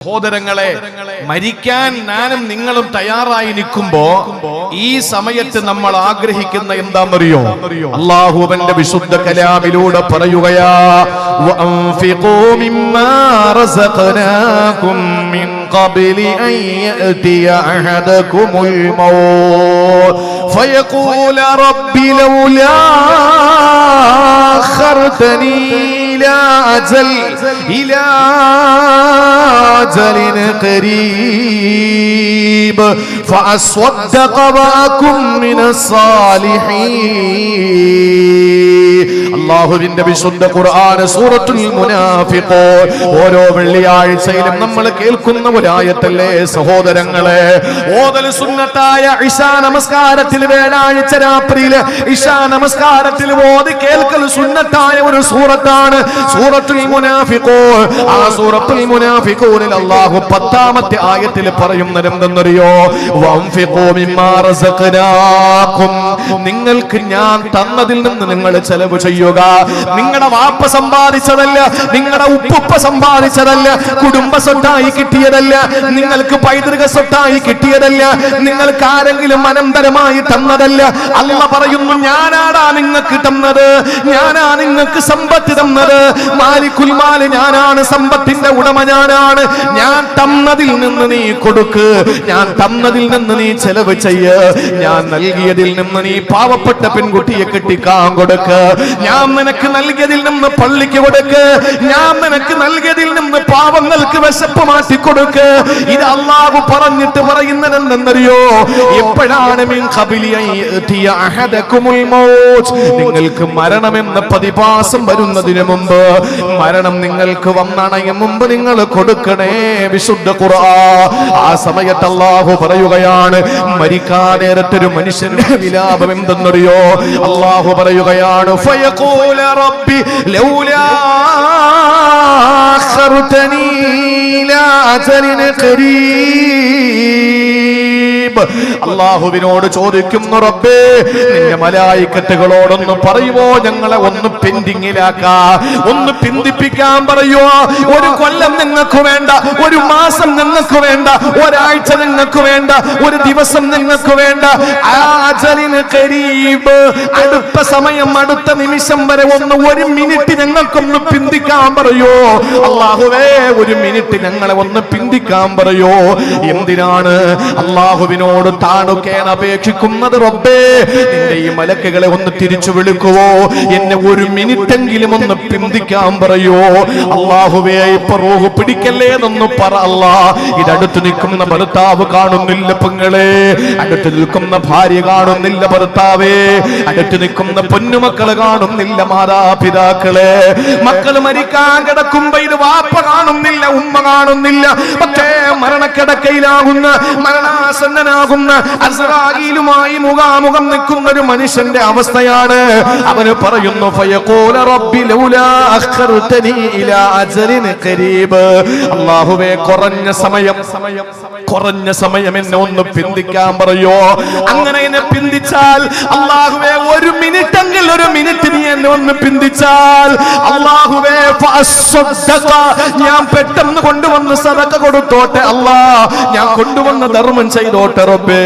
സഹോദരങ്ങളെ, മരിക്കാൻ ഞാനും നിങ്ങളും തയ്യാറായി നിൽക്കുമ്പോ ഈ സമയത്ത് നമ്മൾ ആഗ്രഹിക്കുന്ന എന്താണെന്നറിയോ? അല്ലാഹു അവന്റെ വിശുദ്ധ കലാമിലൂടെ പറയുകയാ, വഅൻഫിഖൂ മിമ്മാ റസഖനാകും മിൻ ഖബ്ലി അൻ യഅതിയ അഹദകുമുൽ മൗത്ത് ഫയഖൂല റബ്ബി ലൗലാ അഖർതനി ഇലാ أجل قريب فأصدق وأكن من الصالحين. അല്ലാഹുവിന്റെ വിശുദ്ധ ഖുർആൻ സൂറത്തുൽ മുനാഫിഖൂൻ ഓരോ വെള്ളിയാഴ്ചയിലും നമ്മൾ കേൾക്കുന്ന ഒരു ആയത്തല്ലേ സഹോദരങ്ങളെ? ഓതൽ സുന്നത്തായ ഇശാ നമസ്കാരത്തിൽ വ്യാഴാഴ്ച രാത്രിയിൽ ഇശാ നമസ്കാരത്തിൽ ഓതി കേൾക്കൽ സുന്നത്തായ ഒരു സൂറത്താണ് സൂറത്തുൽ മുനാഫിഖൂൻ. ആ സൂറത്തുൽ മുനാഫിഖൂനിൽ അല്ലാഹു 10ാമത്തെ ആയത്തിൽ പറയുന്നത് എന്തെന്നറിയോ? വഅൻഫിഖൂ മിമ്മാ റസഖനാകും, നിങ്ങൾക്ക് ഞാൻ തന്നതിൽ നിന്ന് നിങ്ങൾ ചെലവ് ചെയ്യുക. നിങ്ങളുടെ വാപ്പ സമ്പാദിച്ചതല്ല, നിങ്ങളുടെ ഉപ്പുപ്പ സമ്പാദിച്ചതല്ല, കുടുംബ സ്വത്തായി കിട്ടിയതല്ല, നിങ്ങൾക്ക് പൈതൃക സ്വത്തായി കിട്ടിയതല്ല, നിങ്ങൾക്ക് ആരെങ്കിലും അനന്തരമായി തന്നതല്ല. അല്ലാഹു പറയുന്നു, ഞാനാടാ നിങ്ങൾക്ക് തന്നത്, ഞാനാ നിങ്ങൾക്ക് സമ്പത്ത് തന്നത്. മാലിക്കുൽ മാൽ ഞാനാണ്, സമ്പത്തിന്റെ ഉടമ ഞാനാണ്. ഞാൻ തന്നതിൽ നിന്ന് നീ കൊടുക്ക്, ഞാൻ തന്നതിൽ നിന്ന് നീ ചെലവ് ചെയ്യ്, ഞാൻ നൽകിയതിൽ നിന്ന് നീ പാവപ്പെട്ട പെൺകുട്ടിയെ കെട്ടിക്കാൻ കൊടുക്ക്, ഞാൻ നിനക്ക് നൽകിയതിൽ നിന്ന് പള്ളിക്ക് കൊടുക്ക്, ഞാൻ നിനക്ക് നൽകിയതിൽ നിന്ന് പാവങ്ങൾക്ക് വിശപ്പ് മാറ്റി കൊടുക്ക്. ഇത് അല്ലാഹു പറഞ്ഞിട്ട് പറയുന്നത് എന്തെന്നറിയോ? എപ്പോഴാണ് മിൻ ഖബ്ലി അൻ യഅതിയ അഹദകുമുൽ മൗത്ത്, നിങ്ങൾക്ക് മരണമെന്ന പ്രതിഭാസം വരുന്നതിന് മുമ്പ്, മരണം നിങ്ങൾക്ക് വന്നണയും മുമ്പ് നിങ്ങൾ കൊടുക്കണേ വിശുദ്ധ ഖുർആൻ. ആ സമയത്ത് അല്ലാഹു പറയുകയാണ്, മരിക്കാൻ നേരത്തൊരു മനുഷ്യന്റെ വിലാപം എന്തെന്നറിയോ? അല്ലാഹു പറയുകയാണ്, ഫയഖൂല റബ്ബി ലൗലാ അഖർതനി ഇലാ അജലിൻ ഖരീബ്. അല്ലാഹുവിനോട് ചോദിക്കുന്നു, റബ്ബേ നിന്റെ മലായിക്കത്തുകളോടൊന്ന് പറയുമോ, ഞങ്ങളെ ഒന്ന് പെൻഡിങ്ങിലാക്കാ, ഒന്ന് പിന്തിപ്പിക്കാൻ പറയുമോ? ഒരു കൊല്ലം നിങ്ങൾക്ക് വേണ്ട, ഒരു മാസം നിങ്ങൾക്ക് വേണ്ട, ഒരാഴ്ച നിങ്ങൾക്ക് വേണ്ട, ഒരു ദിവസം നിങ്ങൾക്ക് വേണ്ട. അജലിന് ഖരീബ്, അടുത്ത സമയം, അടുത്ത നിമിഷം വരെ ഒന്ന് ഒരു മിനിറ്റ് ഞങ്ങൾക്കൊന്ന് പിന്തിക്കാൻ പറയോ? അല്ലാഹുവേ ഒരു മിനിറ്റ് ഞങ്ങളെ ഒന്ന് പിന്തിക്കാൻ പറയോ? എന്തിനാണ് അല്ലാഹുവിനോട് താണുക്കേൻ അപേക്ഷിക്കുന്നത്? റബ്ബേ നിന്റെ ഈ മലക്കുകളെ ഒന്ന് തിരിച്ചു വിളിക്കുവോ, എന്നെ ഒരു മിനിറ്റെങ്കിലും ഒന്ന് പിന്തിക്കാൻ പറയോ? അല്ലാഹുവേ ഇപ്പൊ റൂഹ് പിടിക്കല്ലേ എന്നൊന്ന് പറ അല്ലാ. ഇതടുത്ത് നിൽക്കുന്ന ഭർത്താവ് കാണുന്നില്ല പെങ്ങളെ, അടുത്ത് നിൽക്കുന്ന ഭാര്യ കാണുന്നില്ല ഭർത്താവേ, അടുത്ത് നിൽക്കുന്ന പൊന്നുമക്കള് കാണുന്നില്ല മാതാപിതാക്കളെ. മക്കള് മരിക്കാൻ കിടക്കുമ്പോ ഇത് വാപ്പ കാണുന്നില്ല, ഉമ്മ കാണുന്നില്ല. പക്ഷേ മരണക്കിടക്കയിലാകുന്ന, മരണാസന്നനാകുന്ന അസ്റായീലുമായി മുഖാമുഖം നിൽക്കുന്ന ഒരു മനുഷ്യന്റെ അവസ്ഥയാണ്. അവന് പറയുന്നു, ഫയഖൂല റബ്ബി ലൗലാ അഖർതനി ഇലാ അജലിൻ ഖരീബ്. അല്ലാഹുവേ കുറഞ്ഞ സമയം എന്നെ ഒന്ന് പിന്തിക്കാൻ പറയോ? അങ്ങനെ എന്നെ പിന്തിച്ചാൽ, അല്ലാഹുവേ ഒരു മിനിറ്റെങ്കിൽ ഒരു മിനിറ്റ് നീ എന്നെ ഒന്ന് പിന്തിച്ചാൽ, അല്ലാഹുവേ ഫഅസ്സദ്ദഖ, ഞാൻ പെട്ടെന്ന് കൊണ്ടുവന്ന് സദഖ കൊടുത്തോട്ടെ അല്ലാ, ഞാൻ കൊണ്ടുവന്ന ധർമ്മം ചെയ്തോട്ടെ റബ്ബേ.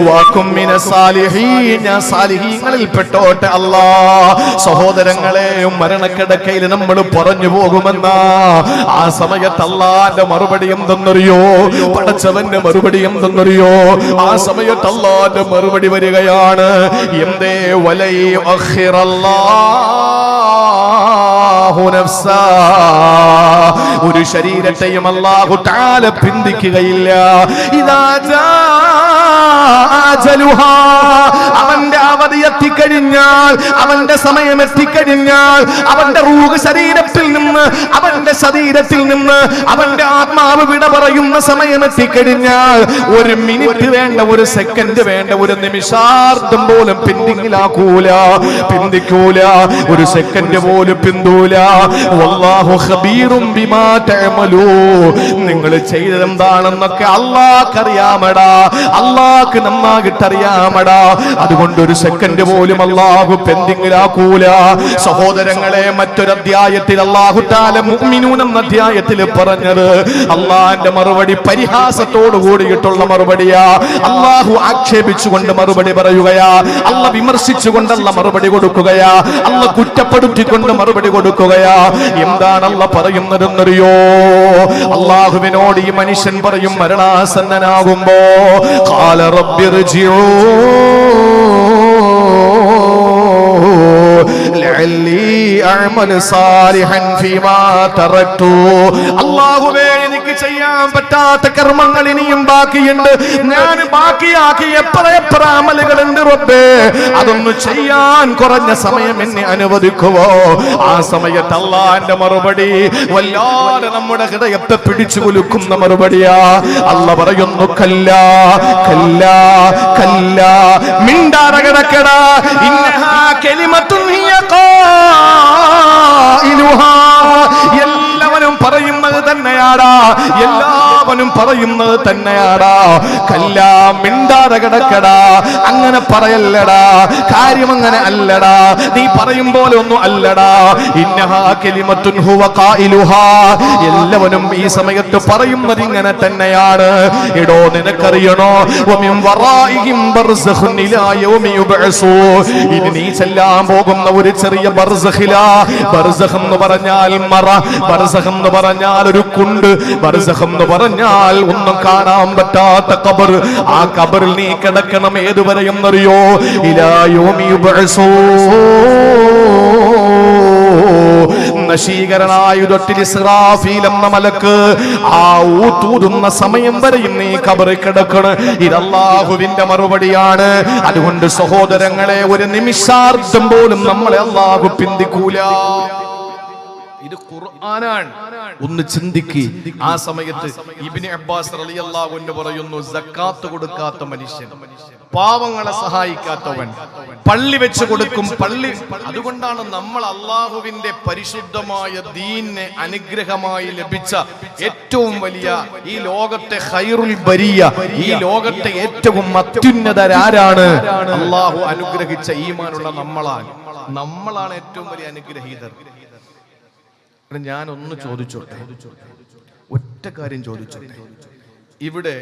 വഅകും മിനസ് സാലിഹീൻ, ഞാൻ സാലിഹീങ്ങളിൽ പെട്ടോട്ടെ അല്ലാ. സഹോദരങ്ങളെ, മരണക്കിടക്കയിൽ നമ്മൾ പറഞ്ഞു പോകുമെന്നാ ആ സമയത്ത് അല്ലാഹുവിന്റെ മറുപടി എന്തെന്നറിയോ? പടച്ചവന്റെ മറുപടി എന്തെന്നറിയോ? ആ സമയത്ത് അല്ലാഹുവിന്റെ മറുപടി വരികയാണ്, എന്തേ വലൈ അഖിറല്ലാഹു നഫ്സാ, ഒരു ശരീരത്തെയും അല്ലാഹു തആല പിന്തിക്കുകയില്ല. ഇദാ ജാ അജലുഹാ, അവന്റെ അവധി എത്തിക്കഴിഞ്ഞാൽ, അവന്റെ സമയം എത്തിക്കഴിഞ്ഞാൽ, അവന്റെ റൂഹ് ശരീരത്തിൽ നിന്ന്, അവന്റെ ശരീരത്തിൽ നിന്ന് അവന്റെ ആത്മാവ് വിട പറയുന്ന സമയം എത്തിക്കഴിഞ്ഞാൽ, ഒരു മിനിറ്റ് വേണ്ട, ഒരു സെക്കൻഡ് വേണ്ട, ഒരു നിമിഷാർദ്ധം പോലും പിന്തിങ്ങിലാക്കൂല, പിന്തിക്കൂല, ഒരു സെക്കൻഡ് പോലും പിന്തൂല. വല്ലാഹു ഖബീറും ബിമാ തഅമലൂൻ. നിങ്ങൾ ചെയ്തതെന്താണെന്നൊക്കെ അല്ലാഹ്ക്ക് അറിയാമടാ, അല്ലാഹ്ക്ക് നന്നായിട്ട് അറിയാമടാ. അതുകൊണ്ട് ഒരു സെക്കൻഡ് പോലും അല്ലാഹു പെൻഡിങ്ങിലാക്കൂല. സഹോദരങ്ങളെ, മറ്റൊരു അധ്യായത്തിൽ അല്ലാഹു തആല മുഅ്മിനൂൻ എന്ന അധ്യായത്തിൽ പറഞ്ഞത് അല്ലാഹുവിന്റെ മറുപടി പരിഹാസത്തോട് കൂടിയിട്ടുള്ള മറുപടിയാ. അല്ലാഹു ആക്ഷേപിച്ചുകൊണ്ട് മറുപടി പറയുകയാ, അല്ലാഹു വിമർശിച്ചുകൊണ്ടല്ല മറുപടി കൊടുക്കുകയാ, അല്ലാഹു കുറ്റപ്പെടുത്തിക്കൊണ്ട് മറുപടി കൊടുക്കുകയാ. എന്താണ് അല്ലാഹു പറയുന്നതെന്നറിയോ? അല്ലാഹുവിനോട് ഈ മനുഷ്യൻ പറയും മരണാസന്നനാകുമ്പോ, ഖാല റബ്ബിർജിഊ അല്ലാഹുവേ, എനിക്ക് ചെയ്യാൻ പറ്റാത്ത കർമ്മങ്ങൾ ഇനിയും ബാക്കിയുണ്ട്. ഞാൻ ബാക്കിയാക്കി എത്ര അമലുകളുണ്ട് റബ്ബേ, അതൊന്ന് ചെയ്യാൻ കുറഞ്ഞ സമയം എന്നെ അനുവദിക്കുവോ? ആ സമയത്ത് അല്ലാഹുവിന്റെ മറുപടി വല്ലാതെ നമ്മുടെ ഹൃദയത്തെ പിടിച്ചു കുലുക്കുന്ന മറുപടിയാ. അല്ലാഹു പറയുന്നു, കല്ലാ കല്ലാ കല്ലാ, മിണ്ടാതെ കിടക്കടാ, ഇന്നഹാ കലിമത്തുൻ ഹിയ ഖായിലുഹാ. എല്ലാവരും പറയുന്നത് തന്നെയാടാ, എല്ലാവരും പറയുന്നത് തന്നെയാടാ. കല്ലാ, മിണ്ടാതെ കിടക്കടാ, അങ്ങനെ പറയല്ലടാ, കാര്യം അങ്ങനെ അല്ലടാ, നീ പറയും പോലെ ഒന്നും അല്ലടാ. ഇന്നഹാ കലിമത്തുൻ ഹുവ ഖായിലുഹാ. എല്ലാവരും ഈ സമയത്ത് പറയുന്നത് ഇങ്ങനെ തന്നെയാണ്. എടോ, നിനക്കറിയണോ, വമിൻ വറാഇഹിം ബർസഖുൻ ഇലാ യൗമി യുബ്അസൂൻ. ഇനി നീ ചെല്ലാൻ പോകുന്ന ഒരു ചെറിയ ബർസഖിലാ. ബർസഖ് എന്ന് പറഞ്ഞാൽ മറ, ബർസഖ് എന്ന് പറഞ്ഞാൽ ഒരു കുണ്ട്, ബർസഖ് എന്ന് പറഞ്ഞാൽ ഒന്നും കാണാൻ പറ്റാത്ത ഖബർ. ആ ഖബറിൽ നീ കിടക്കണം ഏതുവരെ എന്നറിയോ? ഇലാ യൗമി യുബ്അസൂൻ. നശീകരണായുധത്തിൽ ഇസ്രാഫീൽ എന്ന മലക്ക് ആ ഊതൂതുന്ന സമയം വരെയും നീ ഖബറിൽ കിടക്കണം. ഇത് അല്ലാഹുവിന്റെ മറുപടിയാണ്. അതുകൊണ്ട് സഹോദരങ്ങളെ, ഒരു നിമിഷാർദ്ധം പോലും നമ്മളെ അല്ലാഹു പിന്തിക്കൂല. ഇത് ഖുർആനാണ്. ഒന്ന് ചിന്തിക്ക്. ആ സമയത്ത് ഇബ്നു അബ്ബാസ് റളിയല്ലാഹു അൻഹു പറയുന്നു, സക്കാത്ത് കൊടുക്കാത്ത മനുഷ്യൻ, പാവങ്ങളെ സഹായിക്കാത്തവൻ, പള്ളി വെച്ച് കൊടുക്കും പള്ളി. അതുകൊണ്ടാണ് നമ്മൾ അള്ളാഹുവിന്റെ പരിശുദ്ധമായ ദീനിനെ അനുഗ്രഹമായി ലഭിച്ച ഏറ്റവും വലിയ ഈ ലോകത്തെ ഖൈറുൽ ബരിയ, ഈ ലോകത്തെ ഏറ്റവും അത്യുന്നതരാരാണ്? അള്ളാഹു അനുഗ്രഹിച്ച ഈമാനുള്ള നമ്മളാണ് ഏറ്റവും വലിയ അനുഗ്രഹീതർ. ഞാനൊന്ന് ചോദിച്ചോട്ടെ, ഒറ്റ കാര്യം ചോദിച്ചോട്ടെ. ഇവിടെ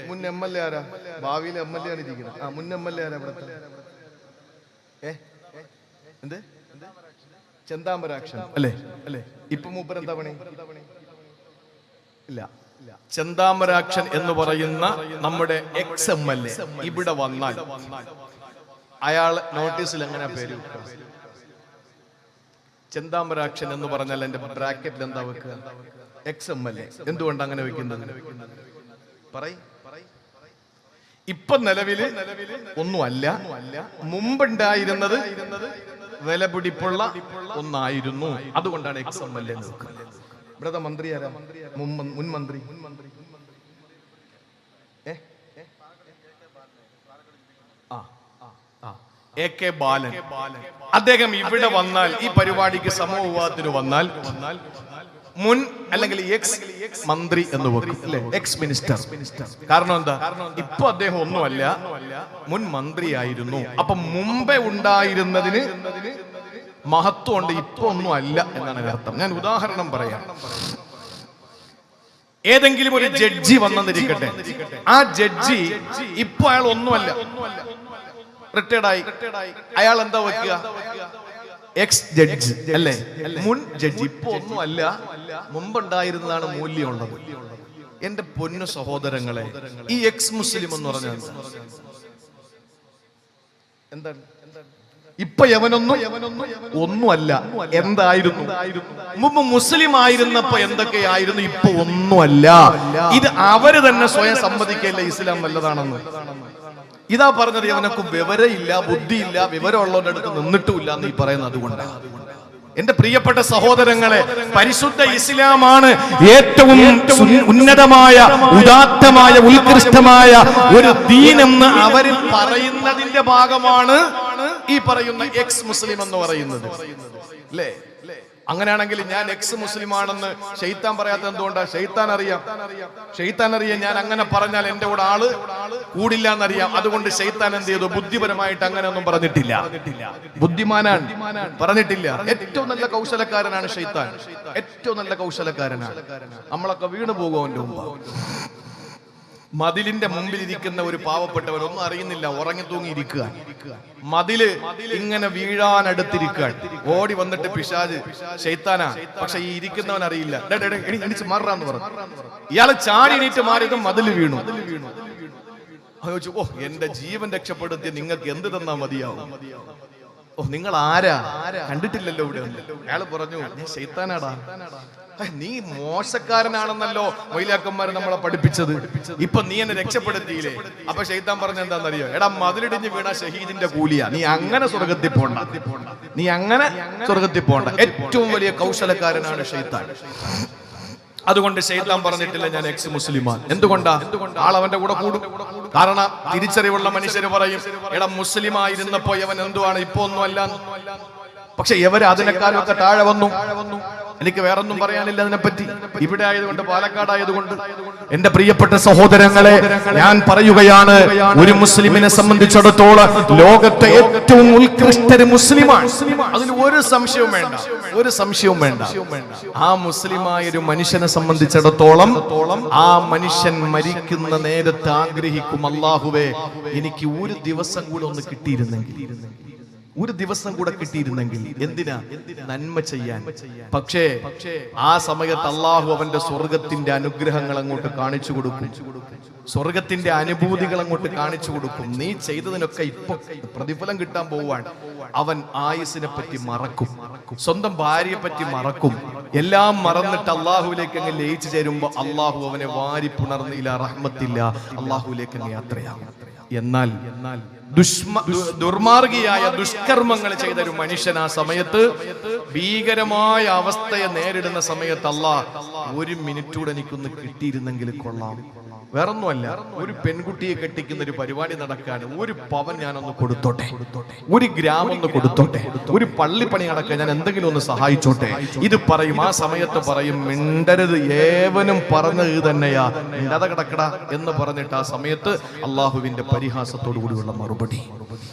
മുൻ MLA ആരാ? ഭാവിയിലെ MLA ആണ് ഇരിക്കുന്നത്. മുൻ MLA ആരാ ഇവിടത്തെ? എന്ത്? ചെന്താമരാക്ഷൻ അല്ലേ? ഇപ്പൊ മൂപ്പർ എന്താ പണി? ഇല്ല. ചെന്താമരാക്ഷൻ എന്ന് പറയുന്ന നമ്മുടെ ex-MLA ഇവിടെ വന്നാൽ അയാൾ നോട്ടീസിൽ എങ്ങനെ പേര്? ചെന്താമരാക്ഷൻ എന്ന് പറഞ്ഞാൽ എന്റെ ബ്രാക്കറ്റിൽ എന്താ വെക്കുക? ex-MLA. എന്തുകൊണ്ട് അങ്ങനെ വെക്കുന്നത്? ഇപ്പൊ നിലവില് ഒന്നുമല്ല, മുമ്പുണ്ടായിരുന്നത് വിലപിടിപ്പുള്ള ഒന്നായിരുന്നു. അതുകൊണ്ടാണ് ex-MLA എന്ന് വെക്കുന്നത്. ഇവിടുത്തെ മന്ത്രി ആരാ? മുൻ മന്ത്രി AK ബാലൻ. അദ്ദേഹം ഇവിടെ വന്നാൽ, ഈ പരിപാടിക്ക് സമൂഹത്തിന് വന്നാൽ മുൻ അല്ലെങ്കിൽ എക്സ് മന്ത്രി എന്ന് വെക്കും അല്ലെ, എക്സ് മിനിസ്റ്റർ. കാരണം എന്താ? ഇപ്പൊ അദ്ദേഹം ഒന്നുമല്ല, മുൻ മന്ത്രിയായിരുന്നു. അപ്പൊ മുമ്പേ ഉണ്ടായിരുന്നതിന് മഹത്വമുണ്ട്, ഇപ്പൊ ഒന്നും അല്ല എന്നാണ് അർത്ഥം. ഞാൻ ഉദാഹരണം പറയാം. ഏതെങ്കിലും ഒരു ജഡ്ജി വന്നിരിക്കട്ടെ, ആ ജഡ്ജി ഇപ്പൊ അയാൾ ഒന്നുമല്ല, റിട്ടയർഡായി. അയാൾ എന്താ വെക്കുക? എക്സ് ജഡ്ജി അല്ലേ, മുൻ ജഡ്ജി. ഇപ്പൊ ഒന്നും അല്ല, മുമ്പുണ്ടായിരുന്നതാണ് മൂല്യമുള്ളത്. എന്റെ പൊന്നു സഹോദരങ്ങളെ, ഈ എക്സ് മുസ്ലിം എന്ന് പറഞ്ഞാൽ എന്താണ്? ഇപ്പൊ ഒന്നുമല്ല, എന്തായിരുന്നു? മുമ്പ് മുസ്ലിം ആയിരുന്നപ്പോ എന്തൊക്കെയായിരുന്നു, ഇപ്പൊ ഒന്നുമല്ല. ഇത് അവര് തന്നെ സ്വയം സമ്മതിക്കല്ല ഇസ്ലാം നല്ലതാണെന്ന്. ഇതാ പറഞ്ഞത്, അവനക്ക് വിവരമില്ല, ബുദ്ധിയില്ല, വിവരമുള്ളവരുടെ അടുത്ത് നിന്നിട്ടുമില്ല എന്ന് ഈ പറയുന്നത്. അതുകൊണ്ടാണ് എന്റെ പ്രിയപ്പെട്ട സഹോദരങ്ങളെ, പരിശുദ്ധ ഇസ്ലാമാണ് ഏറ്റവും ഉന്നതമായ, ഉദാത്തമായ, ഉത്കൃഷ്ടമായ ഒരു ദീനെന്ന് അവരിൽ പറയുന്നതിന്റെ ഭാഗമാണ് ഈ പറയുന്ന എക്സ് മുസ്ലിം എന്ന് പറയുന്നത്. അല്ലേ? അങ്ങനെയാണെങ്കിൽ ഞാൻ എക്സ് മുസ്ലിം ആണെന്ന് ഷെയ്ത്താൻ പറയാത്ത എന്തുകൊണ്ടാ? ഷെയ്ത്താൻ അറിയാം ഞാൻ അങ്ങനെ പറഞ്ഞാൽ എന്റെ കൂടെ ആള് കൂടില്ല എന്നറിയാം. അതുകൊണ്ട് ഷെയ്ത്താൻ എന്ത് ചെയ്തു? ബുദ്ധിപരമായിട്ട് അങ്ങനെ ഒന്നും പറഞ്ഞിട്ടില്ല. ബുദ്ധിമാനാണ്, പറഞ്ഞിട്ടില്ല. ഏറ്റവും നല്ല കൗശലക്കാരനാണ് ഷെയ്ത്താൻ, ഏറ്റവും നല്ല കൗശലക്കാരനാണ്. നമ്മളൊക്കെ വീണു പോകും അവന്റെ മുമ്പ്. മതിലിന്റെ മുമ്പിൽ ഇരിക്കുന്ന ഒരു പാവപ്പെട്ടവൻ ഒന്നും അറിയുന്നില്ല, ഉറങ്ങി തൂങ്ങിയിരിക്കുക. മതില് ഇങ്ങനെ വീഴാൻ അടുത്തിരിക്കുക. ഓടി വന്നിട്ട് പിശാച്, ഷെയ്ത്താനാ, പക്ഷെ ഈ ഇരിക്കുന്നവൻ അറിയില്ല. എണീച്ച് മാറാന്ന് പറഞ്ഞു. ഇയാള് ചാടി എണീറ്റ് മാറിയതും മതില് വീണു. ചോദിച്ചു, ഓ എന്റെ ജീവൻ രക്ഷപ്പെടുത്തിയ നിങ്ങൾക്ക് എന്ത് തന്നാ മതിയാവും? ഓ നിങ്ങൾ ആരാ? കണ്ടിട്ടില്ലല്ലോ ഇവിടെ. അയാള് പറഞ്ഞു, ഞാൻ ഷെയ്ത്താനാടാ. നീ മോശക്കാരനാണെന്നല്ലോ മൊയ്ലാക്കന്മാര് നമ്മളെ പഠിപ്പിച്ചത്. ഇപ്പൊ നീ എന്നെ രക്ഷപ്പെടുത്തിയില്ലേ? അപ്പൊ ഷെയ്ത്താൻ പറഞ്ഞ എന്താണെന്നറിയോ? എടാ മതിലിടിഞ്ഞ് വീണ ഷഹീദിന്റെ കൂലിയാ, നീ അങ്ങനെ സ്വർഗത്തിൽ പോണ്ട, നീ അങ്ങനെ സ്വർഗത്തിൽ പോണ്ട. ഏറ്റവും വലിയ കൗശലക്കാരനാണ് ഷെയ്ത്താൻ. അതുകൊണ്ട് ഷെയ്ത്താൻ പറഞ്ഞിട്ടില്ല ഞാൻ എക്സ് മുസ്ലിമാണ്. എന്തുകൊണ്ടാ? ആളവന്റെ കൂടെ കൂടും. കാരണം തിരിച്ചറിവുള്ള മനുഷ്യര് പറയും, എടാ മുസ്ലിം ആയിരുന്നപ്പോ അവൻ എന്തുവാണ്, ഇപ്പൊ ഒന്നുമല്ല. പക്ഷെ ഇവര് അതിനേക്കാളൊക്കെ താഴെ വന്നു. എനിക്ക് വേറൊന്നും പറയാനില്ല അതിനെപ്പറ്റി. ഇവിടെ ആയതുകൊണ്ട്, പാലക്കാട് ആയതുകൊണ്ട്. എന്റെ പ്രിയപ്പെട്ട സഹോദരങ്ങളെ, ഞാൻ പറയുകയാണ്, ഒരു മുസ്ലിമിനെ സംബന്ധിച്ചിടത്തോളം ലോകത്തെ ഏറ്റവും ഉത്കൃഷ്ടര് മുസ്ലിമാണ്. അതിൽ ഒരു സംശയവും വേണ്ട, ഒരു സംശയവും വേണ്ട. ആ മുസ്ലിമായ ഒരു മനുഷ്യനെ സംബന്ധിച്ചിടത്തോളം ആ മനുഷ്യൻ മരിക്കുന്ന നേരത്ത് ആഗ്രഹിക്കും, അല്ലാഹുവേ എനിക്ക് ഒരു ദിവസം കൂടെ ഒന്ന് കിട്ടിയിരുന്നെങ്കിൽ, ഒരു ദിവസം കൂടെ കിട്ടിയിരുന്നെങ്കിൽ. എന്തിനാ? നന്മ ചെയ്യാൻ. പക്ഷേ ആ സമയത്ത് അള്ളാഹു അവന്റെ സ്വർഗത്തിന്റെ അനുഗ്രഹങ്ങൾ അങ്ങോട്ട് കാണിച്ചു കൊടുക്കും, സ്വർഗത്തിന്റെ അനുഭൂതികൾ അങ്ങോട്ട് കാണിച്ചു കൊടുക്കും. നീ ചെയ്തതിനൊക്കെ ഇപ്പൊ പ്രതിഫലം കിട്ടാൻ പോവാൻ. അവൻ ആയുസിനെ പറ്റി മറക്കും, സ്വന്തം ഭാര്യയെ പറ്റി മറക്കും, എല്ലാം മറന്നിട്ട് അള്ളാഹുവിലേക്ക് അങ്ങ് ലയിച്ചു ചേരുമ്പോ അള്ളാഹു അവനെ വാരി പുണർന്നില്ല, റഹ്മത്തില്ല, അള്ളാഹുവിലേക്ക് അങ്ങ് യാത്രയാകും. എന്നാൽ ദുർമാർഗിയായ ദുഷ്കർമ്മങ്ങൾ ചെയ്ത ഒരു മനുഷ്യൻ ആ സമയത്ത്, ഭീകരമായ അവസ്ഥയെ നേരിടുന്ന സമയത്ത്, അല്ലാഹ് ഒരു മിനിറ്റൂടെ എനിക്കൊന്ന് കിട്ടിയിരുന്നെങ്കിൽ കൊള്ളാം. വേറൊന്നുമല്ല, ഒരു പെൺകുട്ടിയെ കെട്ടിക്കുന്ന ഒരു പരിപാടി നടക്കാൻ ഒരു പവൻ ഞാനൊന്ന് കൊടുത്തോട്ടെ, ഒരു ഗ്രാമം ഒന്ന് കൊടുത്തോട്ടെ, ഒരു പള്ളിപ്പണി നടക്കാൻ ഞാൻ എന്തെങ്കിലും ഒന്ന് സഹായിച്ചോട്ടെ. ഇത് പറയും. ആ സമയത്ത് പറയും, മിണ്ടരുത്, ഏവനും പറഞ്ഞത് തന്നെയാ, മിണ്ടാതെ കിടക്കട എന്ന് പറഞ്ഞിട്ട് ആ സമയത്ത് അള്ളാഹുവിന്റെ പരിഹാസത്തോടു കൂടിയുള്ള മറുപടി.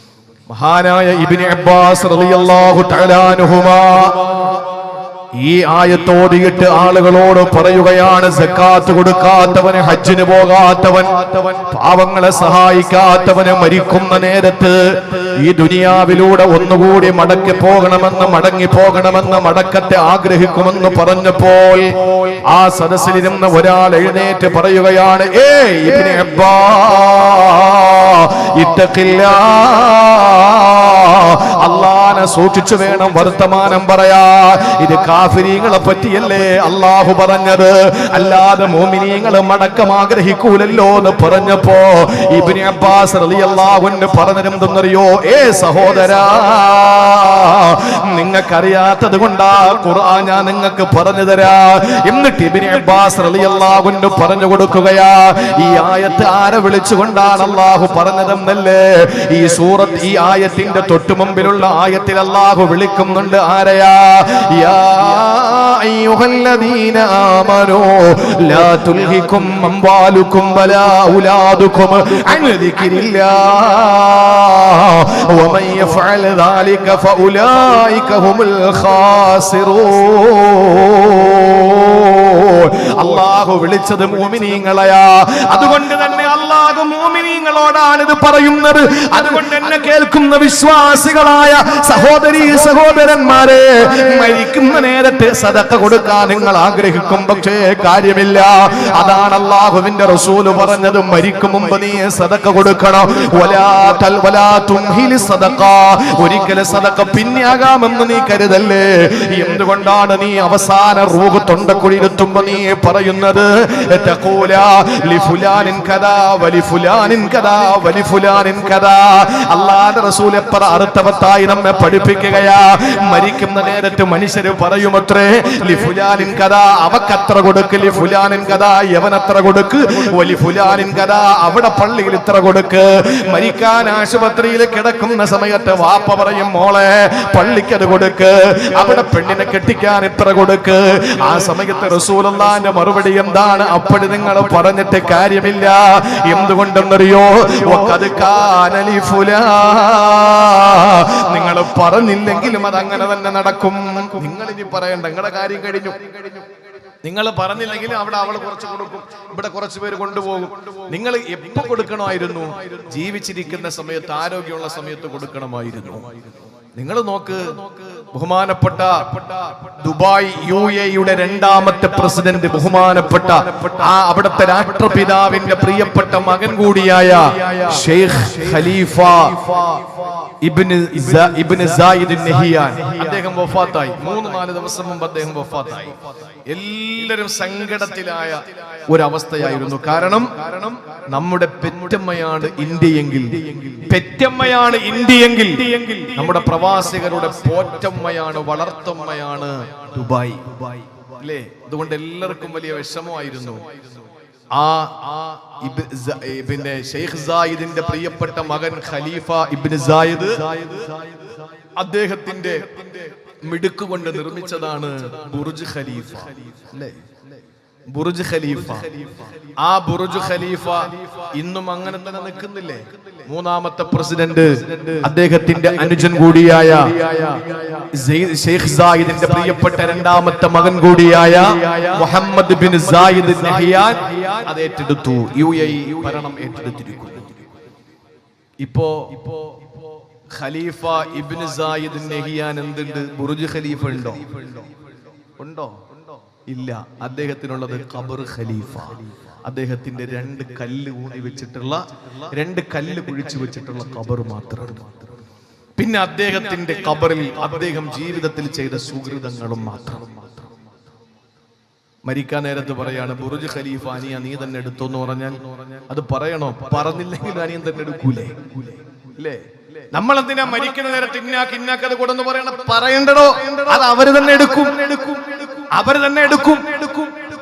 മഹാനായ ഇബ്നു അബ്ബാസ് റളിയല്ലാഹു തആല അൻഹുമാ ഈ ആയത്തോടിയിട്ട് ആളുകളോട് പറയുകയാണ്, സക്കാത്ത് കൊടുക്കാത്തവന്, ഹജ്ജിന് പോകാത്തവൻ, പാവങ്ങളെ സഹായിക്കാത്തവന് മരിക്കുന്ന നേരത്ത് ഈ ദുനിയാവിലൂടെ ഒന്നുകൂടി മടങ്ങി പോകണമെന്ന് മടക്കത്തെ ആഗ്രഹിക്കുമെന്ന് പറഞ്ഞപ്പോൾ ആ സദസ്സിലിരുന്ന ഒരാൾ എഴുന്നേറ്റ് പറയുകയാണ്, ഇബ്നു അബ്ബാസ് ഇത്തഖില്ലാ, അല്ലാഹനെ സൂക്ഷിച്ചു വേണം വർത്തമാനം പറയാ. ഇത് കാഫിരീങ്ങളെ പറ്റിയല്ലേ അല്ലാഹു പറഞ്ഞത്, അല്ലാതെ മുഅ്മിനീങ്ങൾ മടക്കം ആഗ്രഹിക്കൂലല്ലോ എന്ന് പറഞ്ഞപ്പോ ഇബ്നു അബ്ബാസ് റളിയല്ലാഹു അൻഹു പറഞ്ഞതെന്തെന്നറിയോ? സഹോദരാ, നിങ്ങൾക്കറിയാത്തത് കൊണ്ടാ ഖുർആൻ ഞാൻ നിങ്ങൾക്ക് പറഞ്ഞു തരാ. എന്നിട്ട് ഇബ്നു അബ്ബാസ് റളിയല്ലാഹു അൻഹു പറഞ്ഞു കൊടുക്കുകയാ, ഈ ആയത്ത് ആരെ വിളിച്ചുകൊണ്ടാണ് അല്ലാഹു പറഞ്ഞതെന്നല്ലേ? ഈ സൂറത്ത്, ഈ ആയത്തിന്റെ തൊട്ടു മുമ്പിലുള്ള ആയത്തിൽ അല്ലാഹു വിളിക്കുന്നുണ്ട് ആരെയാ? യാ അയ്യുഹല്ലദീന ആമനൂ ലാ തുൽഹികും അംവാലുകും വലാ ഔലാദുകും അൻ ദിക്രില്ലാഹ് വമൻ യഫ്അൽ ദാലിക ഫഉലൈക ഹുമുൽ ഖാസിറൂൻ. അല്ലാഹു വിളിച്ചത് മുഅ്മിനീങ്ങളെയാ. അതുകൊണ്ട് തന്നെ അല്ലാഹു മുഅ്മിനീങ്ങളോടാണ് ഇത് പറയുന്നത്. അതുകൊണ്ട് എന്നെ കേൾക്കുന്ന വിശ്വാസികളായ സഹോദരീ സഹോദരന്മാരെ, മരിക്കുന്ന നേരത്തെ സദഖ കൊടുക്കാൻ നിങ്ങൾ ആഗ്രഹിക്കും, പക്ഷേ കാര്യമില്ല. അതാണ് അല്ലാഹുവിന്റെ റസൂൽ പറഞ്ഞത്, മരിക്കും മുമ്പ് നീ സദഖ കൊടുക്കണം. വലാ തുംഹിൽ സദഖ, ഒരിക്കലും സദഖ പിന്നെയാകാമെന്ന് നീ കരുതല്ലേ. എന്തുകൊണ്ടാണ്? നീ അവസാന റൂഹ് തൊണ്ടക്കുഴിയിലെത്തുമ്പോ നീ പറയുന്നത് തഖൂല ലിഫുലാനിൻ കദാ വലിഫുലാനിൻ കദാ വലിഫുലാനിൻ കദാ. അല്ലാഹുവിന്റെ റസൂൽ എത്ര അർത്ഥവത്തായി നമ്മെ പഠിപ്പിക്കുകയാ. മരിക്കുന്ന നേരത്ത് മനുഷ്യര് പറയുമത്രേ ലിഫുലാനിൻ കദാ അവക്കത്ര കൊടുക്ക്, ലിഫുലാനിൻ കദാ യവനത്ര കൊടുക്ക്, വലിഫുലാനിൻ കദാ അവിടെ പള്ളിയിൽ ഇത്ര കൊടുക്ക്. മരിക്കാൻ ആശുപത്രിയിൽ കിടക്കുന്ന സമയത്ത് വാപ്പ പറയും മോളെ പള്ളിക്കത് കൊടുക്ക്, അവിടെ പെണ്ണിനെ കെട്ടിക്കാൻ ഇത്ര കൊടുക്ക്. ആ സമയത്ത് റസൂലുള്ളാഹിന്റെ മറുപടി എന്താണ്? അപ്പോൾ നിങ്ങൾ പറഞ്ഞിട്ട് കാര്യമില്ല. എന്തുകൊണ്ടെന്നറിയോ? നിങ്ങൾ പറഞ്ഞില്ലെങ്കിലും അത് അങ്ങനെ തന്നെ നടക്കും. നിങ്ങൾ ഇനി പറയണ്ട, നിങ്ങളുടെ കാര്യം കഴിഞ്ഞു. നിങ്ങൾ പറഞ്ഞില്ലെങ്കിലും അവിടെ അവൾ കുറച്ച് കൊടുക്കും, ഇവിടെ കുറച്ച് പേര് കൊണ്ടുപോകും. നിങ്ങൾ എപ്പോ കൊടുക്കണമായിരുന്നു? ജീവിച്ചിരിക്കുന്ന സമയത്ത്, ആരോഗ്യമുള്ള സമയത്ത് കൊടുക്കണമായിരുന്നു. നിങ്ങൾ നോക്ക്, ബഹുമാനപ്പെട്ട ദുബായ് UAE-യുടെ രണ്ടാമത്തെ പ്രസിഡന്റ്, ബഹുമാനപ്പെട്ട ആ അവിടുത്തെ രാഷ്ട്രപിതാവിന്റെ പ്രിയപ്പെട്ട മകൻ കൂടിയായ ഷെയ്ഖ് ഖലീഫ ഇബ്നു സായിദ് നഹിയാൻ, അദ്ദേഹം വഫാത്തായി. 3-4 ദിവസം മുമ്പ് അദ്ദേഹം വഫാത്തായി. എല്ലാവരും സങ്കടത്തിലായ ഒരവസ്ഥയായിരുന്നു. കാരണം നമ്മുടെ പെറ്റമ്മയാണ് ഇന്ത്യയെങ്കിൽ, പെറ്റമ്മയാണ് ഇന്ത്യയെങ്കിൽ നമ്മുടെ പ്രവാസികളുടെ പോറ്റമ്മയാണ്, വളർത്തമ്മയാണ് ദുബായ്, അല്ലേ? അതുകൊണ്ട് എല്ലാവർക്കും വലിയ വിഷമമായിരുന്നു. പിന്നെ ഷെയ്ഖ് സായിദിന്റെ പ്രിയപ്പെട്ട മകൻ ഖലീഫ ഇബ്നു സായിദ്, അദ്ദേഹത്തിന്റെ മിടുക്ക് കൊണ്ട് നിർമ്മിച്ചതാണ് ബുർജ് ഖലീഫ, അല്ലേ? Burj Khalifa. ആ ബുർജ് ഖലീഫ ഇന്നും അങ്ങനെ തന്നെ നിൽക്കുന്നില്ലേ? മൂന്നാമത്തെ പ്രസിഡന്റ്, അദ്ദേഹത്തിന്റെ അനുജൻ കൂടിയായ ഷെയ്ഖ് സായിദിന്റെ പ്രിയപ്പെട്ട രണ്ടാമത്തെ മകൻ കൂടിയായ മുഹമ്മദ് ബിൻ സായിദ് നഹിയാൻ അത് ഏറ്റെടുത്തു. UAE ഭരണം ഏറ്റെടുത്തിരിക്കുന്നു. ഇപ്പോ ഖലീഫ ഇബ്നു സായിദ് നഹിയാൻ എന്തുണ്ട്? ബുർജ് ഖലീഫ ഉണ്ടോ? ഇല്ല. അദ്ദേഹത്തിനുള്ളത് ഖബർ ഖലീഫ. അദ്ദേഹത്തിന്റെ 2 കല്ല് ഊന്നി വെച്ചിട്ടുള്ള, 2 കല്ല് കുഴിച്ചു വെച്ചിട്ടുള്ള ഖബർ മാത്രമാണ്. പിന്നെ അദ്ദേഹത്തിന്റെ ഖബറിൽ അദ്ദേഹം ജീവിതത്തിൽ ചെയ്ത സുഹൃതങ്ങളും മാത്രം. മരിക്കാൻ നേരത്ത് പറയാണ് ബുർജ് ഖലീഫ അനിയ നീ തന്നെ എടുത്തോന്ന് പറഞ്ഞാൽ അത് പറയണോ? പറഞ്ഞില്ലെങ്കിൽ അനിയൻ തന്നെ എടുക്കൂലേ? അല്ലേ? നമ്മൾ എന്തിനാ മരിക്കുന്ന നേരത്ത് ഇന്നാക്കത് കൊടുന്ന് പറയണം? പറയണ്ടോ? അത് അവര് തന്നെ എടുക്കും.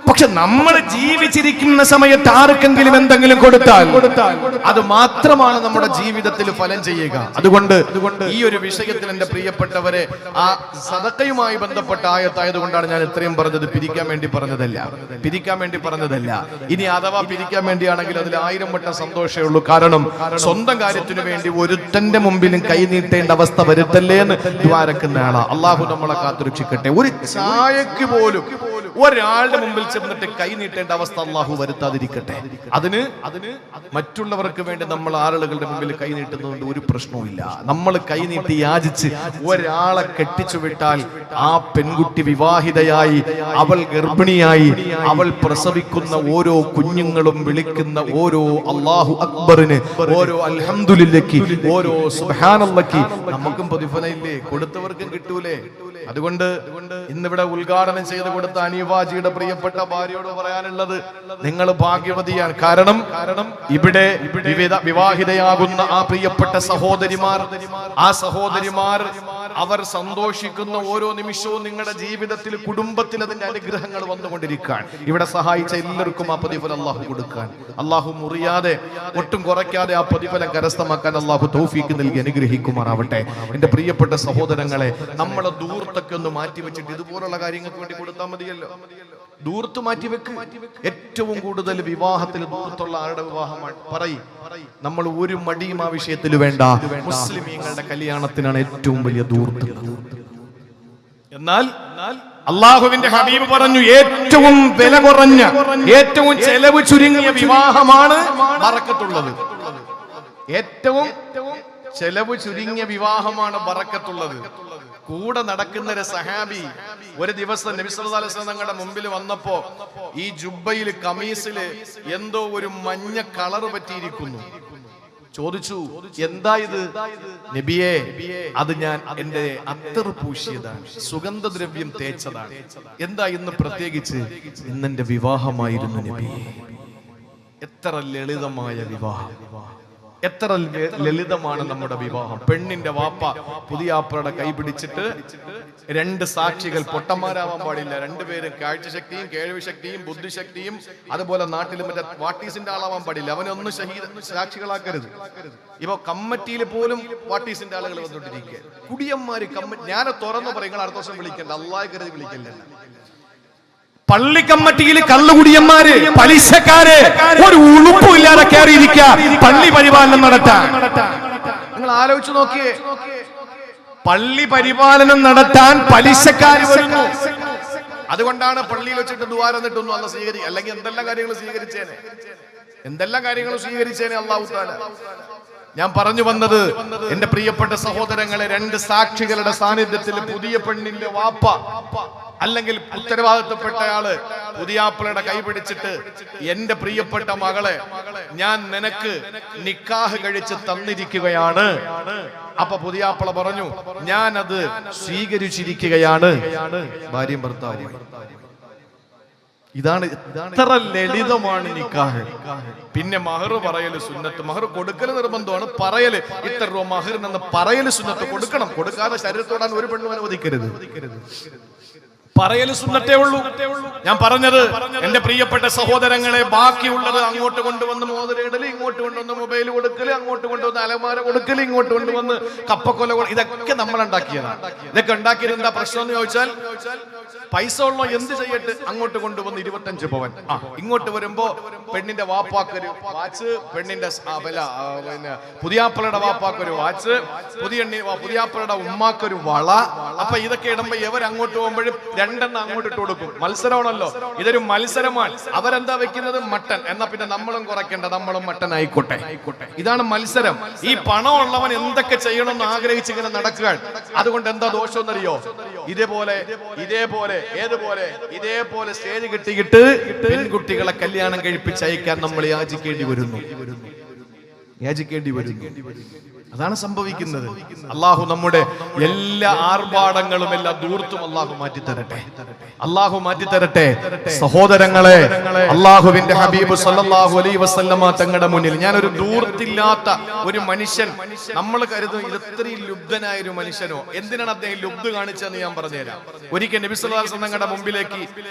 പക്ഷെ നമ്മൾ ജീവിച്ചിരിക്കുന്ന സമയത്ത് ആർക്കെങ്കിലും എന്തെങ്കിലും കൊടുത്താൽ അത് മാത്രമാണ് നമ്മുടെ ജീവിതത്തിൽ ഫലം ചെയ്യുക. അതുകൊണ്ട് ഈ ഒരു വിഷയത്തിൽ എന്റെ പ്രിയപ്പെട്ടവരെ, ആ സദഖയുമായി ബന്ധപ്പെട്ട ആയത്തായതുകൊണ്ടാണ് ഞാൻ ഇത്രയും പറഞ്ഞത്. പിരിക്കാൻ വേണ്ടി പറഞ്ഞതല്ല. ഇനി അഥവാ പിരിക്കാൻ വേണ്ടിയാണെങ്കിൽ അതിൽ 1000 വട്ടം സന്തോഷമേ ഉള്ളൂ. കാരണം സ്വന്തം കാര്യത്തിനു വേണ്ടി ഒരുത്തന്റെ മുമ്പിലും കൈ നീട്ടേണ്ട അവസ്ഥ വരുത്തല്ലേ എന്ന് ദ്വാരക്കുന്ന ആളാ. അള്ളാഹു നമ്മളെ കാത്തുരക്ഷിക്കട്ടെ. ഒരു ചായക്ക് പോലും ഒരാളുടെ മുമ്പിൽ ചെന്നിട്ട് കൈ നീട്ടേണ്ട അവസ്ഥ അള്ളാഹു വരുത്താതിരിക്കട്ടെ. അതിന് മറ്റുള്ളവർക്ക് വേണ്ടി നമ്മൾ ആളുകളുടെ മുമ്പിൽ കൈ നീട്ടുന്നതുകൊണ്ട് ഒരു പ്രശ്നവുമില്ല. നമ്മൾ കൈ നീട്ടി യാചിച്ച് ഒരാളെ കെട്ടിച്ചു വിട്ടാൽ ആ പെൺകുട്ടി വിവാഹിതയായി, അവൾ ഗർഭിണിയായി, അവൾ പ്രസവിക്കുന്ന ഓരോ കുഞ്ഞുങ്ങളും വിളിക്കുന്ന ഓരോ അല്ലാഹു അക്ബറിന്, ഓരോ അൽഹംദുലില്ലയ്ക്ക്, ഓരോ സുബ്ഹാനല്ലാഹ്ക്ക് നമുക്കും പ്രതിഫലമില്ലേ? കൊടുത്തവർക്കും കിട്ടൂലേ? അതുകൊണ്ട് ഇന്നിവിടെ ഉദ്ഘാടനം ചെയ്ത് കൊടുത്ത അനീവാജിയുടെ പ്രിയപ്പെട്ട ഭാര്യയോട് പറയാനുള്ളത്, നിങ്ങൾ ഭാഗ്യവതിയാണ്. കാരണം ഇവിടെ വിവാഹിതയാകുന്ന ആ പ്രിയപ്പെട്ട സഹോദരിമാർ അവർ സന്തോഷിക്കുന്ന ഓരോ നിമിഷവും നിങ്ങളുടെ ജീവിതത്തിൽ, കുടുംബത്തിൽ അതിന്റെ അനുഗ്രഹങ്ങൾ വന്നുകൊണ്ടിരിക്കാൻ. ഇവിടെ സഹായിച്ച എല്ലാവർക്കും ആ പ്രതിഫലം അള്ളാഹു കൊടുക്കാൻ, അള്ളാഹു മുറിയാതെ ഒട്ടും കുറയ്ക്കാതെ ആ പ്രതിഫലം കരസ്ഥമാക്കാൻ അള്ളാഹു തൗഫീക്ക് നൽകി അനുഗ്രഹിക്കുമാറാവട്ടെ. എന്റെ പ്രിയപ്പെട്ട സഹോദരങ്ങളെ, നമ്മളെ ദൂർത്തൊക്കെ ഒന്ന് മാറ്റിവെച്ചിട്ട് ഇതുപോലുള്ള കാര്യങ്ങൾക്ക് വേണ്ടി കൊടുത്താൽ മതിയല്ലോ. ദൂർത്ത് മാറ്റിവെക്ക്. ഏറ്റവും കൂടുതൽ വിവാഹത്തിൽ ദൂർത്തുള്ള ആരുടെ വിവാഹമാണ്? പറയും. നമ്മൾ ഒരു മടിയും ആ വിഷയത്തിൽ വേണ്ട. മുസ്ലിമീങ്ങളുടെ കല്യാണത്തിനാണ് ഏറ്റവും വലിയ ദൂർത്ത്. എന്നാൽ അള്ളാഹുവിന്റെ ഹബീബ് പറഞ്ഞു, ഏറ്റവും വില കുറഞ്ഞ, ഏറ്റവും ചെലവ് ചുരുങ്ങിയ വിവാഹമാണ് ബറക്കത്തുള്ളത്. ഏറ്റവും ചെലവ് ചുരുങ്ങിയ വിവാഹമാണ് ബറക്കത്തുള്ളത്. കൂടെ നടക്കുന്ന ഒരു സഹാബി ഒരു ദിവസം നബി സല്ലല്ലാഹു അലൈഹി വസല്ലം തങ്ങളുടെ മുമ്പിൽ വന്നപ്പോ ഈ ജുബ്ബയിൽ, കമീസില് എന്തോ ഒരു മഞ്ഞ കളർ പറ്റിയിരിക്കുന്നു. ചോദിച്ചു, എന്താ ഇത്? നബിയെ, അത് ഞാൻ എന്റെ അത്തർ പൂശിയതാണ്, സുഗന്ധദ്രവ്യം തേച്ചതാണ്. എന്താ ഇന്ന് പ്രത്യേകിച്ച്? ഇന്നെന്റെ വിവാഹമായിരുന്നു നബിയെ. എത്ര ലളിതമായ വിവാഹം, എത്ര ലളിതമാണ് നമ്മുടെ വിവാഹം. പെണ്ണിന്റെ വാപ്പ പുതിയാപ്പളുടെ കൈ പിടിച്ചിട്ട്, രണ്ട് സാക്ഷികൾ, പൊട്ടന്മാരാവാൻ പാടില്ല, രണ്ടുപേരും കാഴ്ചശക്തിയും കേൾവി ശക്തിയും ബുദ്ധിശക്തിയും അതുപോലെ നാട്ടിൽ മറ്റേ വാട്ടീസിന്റെ ആളാവാൻ പാടില്ല, അവനൊന്നും സാക്ഷികളാക്കരുത്. ഇപ്പൊ കമ്മിറ്റിയിൽ പോലും വാട്ടീസിന്റെ ആളുകൾ വന്നിട്ടിരിക്കുക. കുടിയന്മാര് ഞാൻ തുറന്നു പറയും, നിങ്ങൾ അടുത്ത ദിവസം വിളിക്കണ്ട, അള്ളാഹ് കരുതി വിളിക്കല്ല. പള്ളി കമ്മിറ്റിയിൽ കള്ളുകുടിയന്മാര്, പലിശക്കാര്, ഒരു ഉളുപ്പും ഇല്ലാതെ കയറിയിരിക്കുക പള്ളി പരിപാലനം നടത്താൻ. നിങ്ങൾ ആലോചിച്ചു നോക്കിയേ, പള്ളി പരിപാലനം നടത്താൻ പലിശക്കാര് വരുന്നു. അതുകൊണ്ടാണ് പള്ളിയിൽ വെച്ചിട്ട് ദ്വാരന്നിട്ടൊന്നും അല്ല സ്വീകരിക്കുക, അല്ലെങ്കിൽ എന്തെല്ലാം കാര്യങ്ങൾ സ്വീകരിച്ചേനെ അല്ലാഹു തആല. ഞാൻ പറഞ്ഞു വന്നത്, എന്റെ പ്രിയപ്പെട്ട സഹോദരങ്ങളെ, രണ്ട് സാക്ഷികളുടെ സാന്നിധ്യത്തിൽ പുതിയ പെണ്ണിന്റെ വാപ്പ അല്ലെങ്കിൽ ഉത്തരവാദിത്തപ്പെട്ടയാള് പുതിയാപ്പിളയുടെ കൈ പിടിച്ചിട്ട്, എന്റെ പ്രിയപ്പെട്ട മകളെ ഞാൻ നിനക്ക് നിക്കാഹ് കഴിച്ച് തന്നിരിക്കുകയാണ്. അപ്പൊ പുതിയാപ്പിള പറഞ്ഞു, ഞാൻ അത് സ്വീകരിച്ചിരിക്കുകയാണ്. ഭാര്യയും ഭർത്താവും. ഇതാണ് ഇത്ര ലളിതമാണ് നിക്കാഹ്. പിന്നെ മഹർ പറയല് സുന്നത്ത്, മഹർ കൊടുക്കല് നിർബന്ധമാണ്, പറയല് ഇത്ര രൂപ മഹറിനെന്ന് പറയല് സുന്നത്ത്. കൊടുക്കാതെ ശരീരത്തോടാൻ ഒരു പെണ്ണും അനുവദിക്കരുത്. പറയല് സുന്നത്തേ ഉള്ളൂ. ഞാൻ പറഞ്ഞത്, എന്റെ പ്രിയപ്പെട്ട സഹോദരങ്ങളെ, ബാക്കിയുള്ളത് അങ്ങോട്ട് കൊണ്ടുവന്ന് മോതിരയിടല്, ഇങ്ങോട്ട് കൊണ്ടുവന്ന് മൊബൈൽ കൊടുക്കല്, അങ്ങോട്ട് കൊണ്ടുവന്ന് അലമാര കൊടുക്കല്, ഇങ്ങോട്ട് കൊണ്ടുവന്ന് കപ്പക്കൊല, ഇതൊക്കെ നമ്മൾ ഉണ്ടാക്കിയതാണ്. ഇതൊക്കെ ഉണ്ടാക്കിയത് എന്താ പ്രശ്നം എന്ന് ചോദിച്ചാൽ, പൈസ ഉള്ളോ എന്ത് ചെയ്യട്ടെ, അങ്ങോട്ട് കൊണ്ടുവന്ന് 25 പവൻ, ഇങ്ങോട്ട് വരുമ്പോ പെണ്ണിന്റെ വാപ്പാക്കൊരു വാച്ച്, പെണ്ണിന്റെ പിന്നെ പുതിയാപ്പളുടെ വാപ്പാക്കൊരു വാച്ച്, പുതിയാപ്പളുടെ ഉമ്മാക്കൊരു വള. അപ്പൊ ഇതൊക്കെ ഇടുമ്പോ ഇവർ അങ്ങോട്ട് പോകുമ്പോഴും രണ്ടെണ്ണം അങ്ങോട്ട് ഇട്ട് കൊടുക്കും. മത്സരമാണല്ലോ, ഇതൊരു മത്സരമാണ്. അവരെന്താ വെക്കുന്നത്? മട്ടൻ. എന്നാ പിന്നെ നമ്മളും കുറയ്ക്കേണ്ട, നമ്മളും മട്ടൻ ആയിക്കോട്ടെ. ഇതാണ് മത്സരം. ഈ പണം ഉള്ളവൻ എന്തൊക്കെ ചെയ്യണമെന്ന് ആഗ്രഹിച്ച് ഇങ്ങനെ നടക്കുക. അതുകൊണ്ട് എന്താ ദോഷം എന്നറിയോ? ഇതേപോലെ സ്റ്റേജ് കിട്ടിയിട്ട് പെൺകുട്ടികളെ കല്യാണം കഴിപ്പിച്ച് അയക്കാൻ നമ്മൾ യാചിക്കേണ്ടി വരുന്നു. അതാണ് സംഭവിക്കുന്നത്. അള്ളാഹു നമ്മുടെ എല്ലാ ആർഭാടങ്ങളും എല്ലാ ദൂർത്തും അള്ളാഹു മാറ്റിത്തരട്ടെ. സഹോദരങ്ങളെ, അള്ളാഹുവിന്റെ ഹബീബ് സല്ലല്ലാഹു അലൈഹി വസല്ലമ തങ്ങളുടെ മുന്നിൽ ഞാനൊരു ദൂർത്തില്ലാത്ത ഒരു മനുഷ്യൻ, നമ്മൾ കരുതും ഇത്രയും ലുബ്ധനായ ഒരു മനുഷ്യനോ, എന്തിനാണ് അദ്ദേഹം ലുബ്ധ കാണിച്ചതെന്ന് ഞാൻ പറഞ്ഞുതരാം. ഒരിക്കൽ നബി സല്ലല്ലാഹു അലൈഹി വസല്ലം തങ്ങളുടെ മുമ്പിലേക്ക്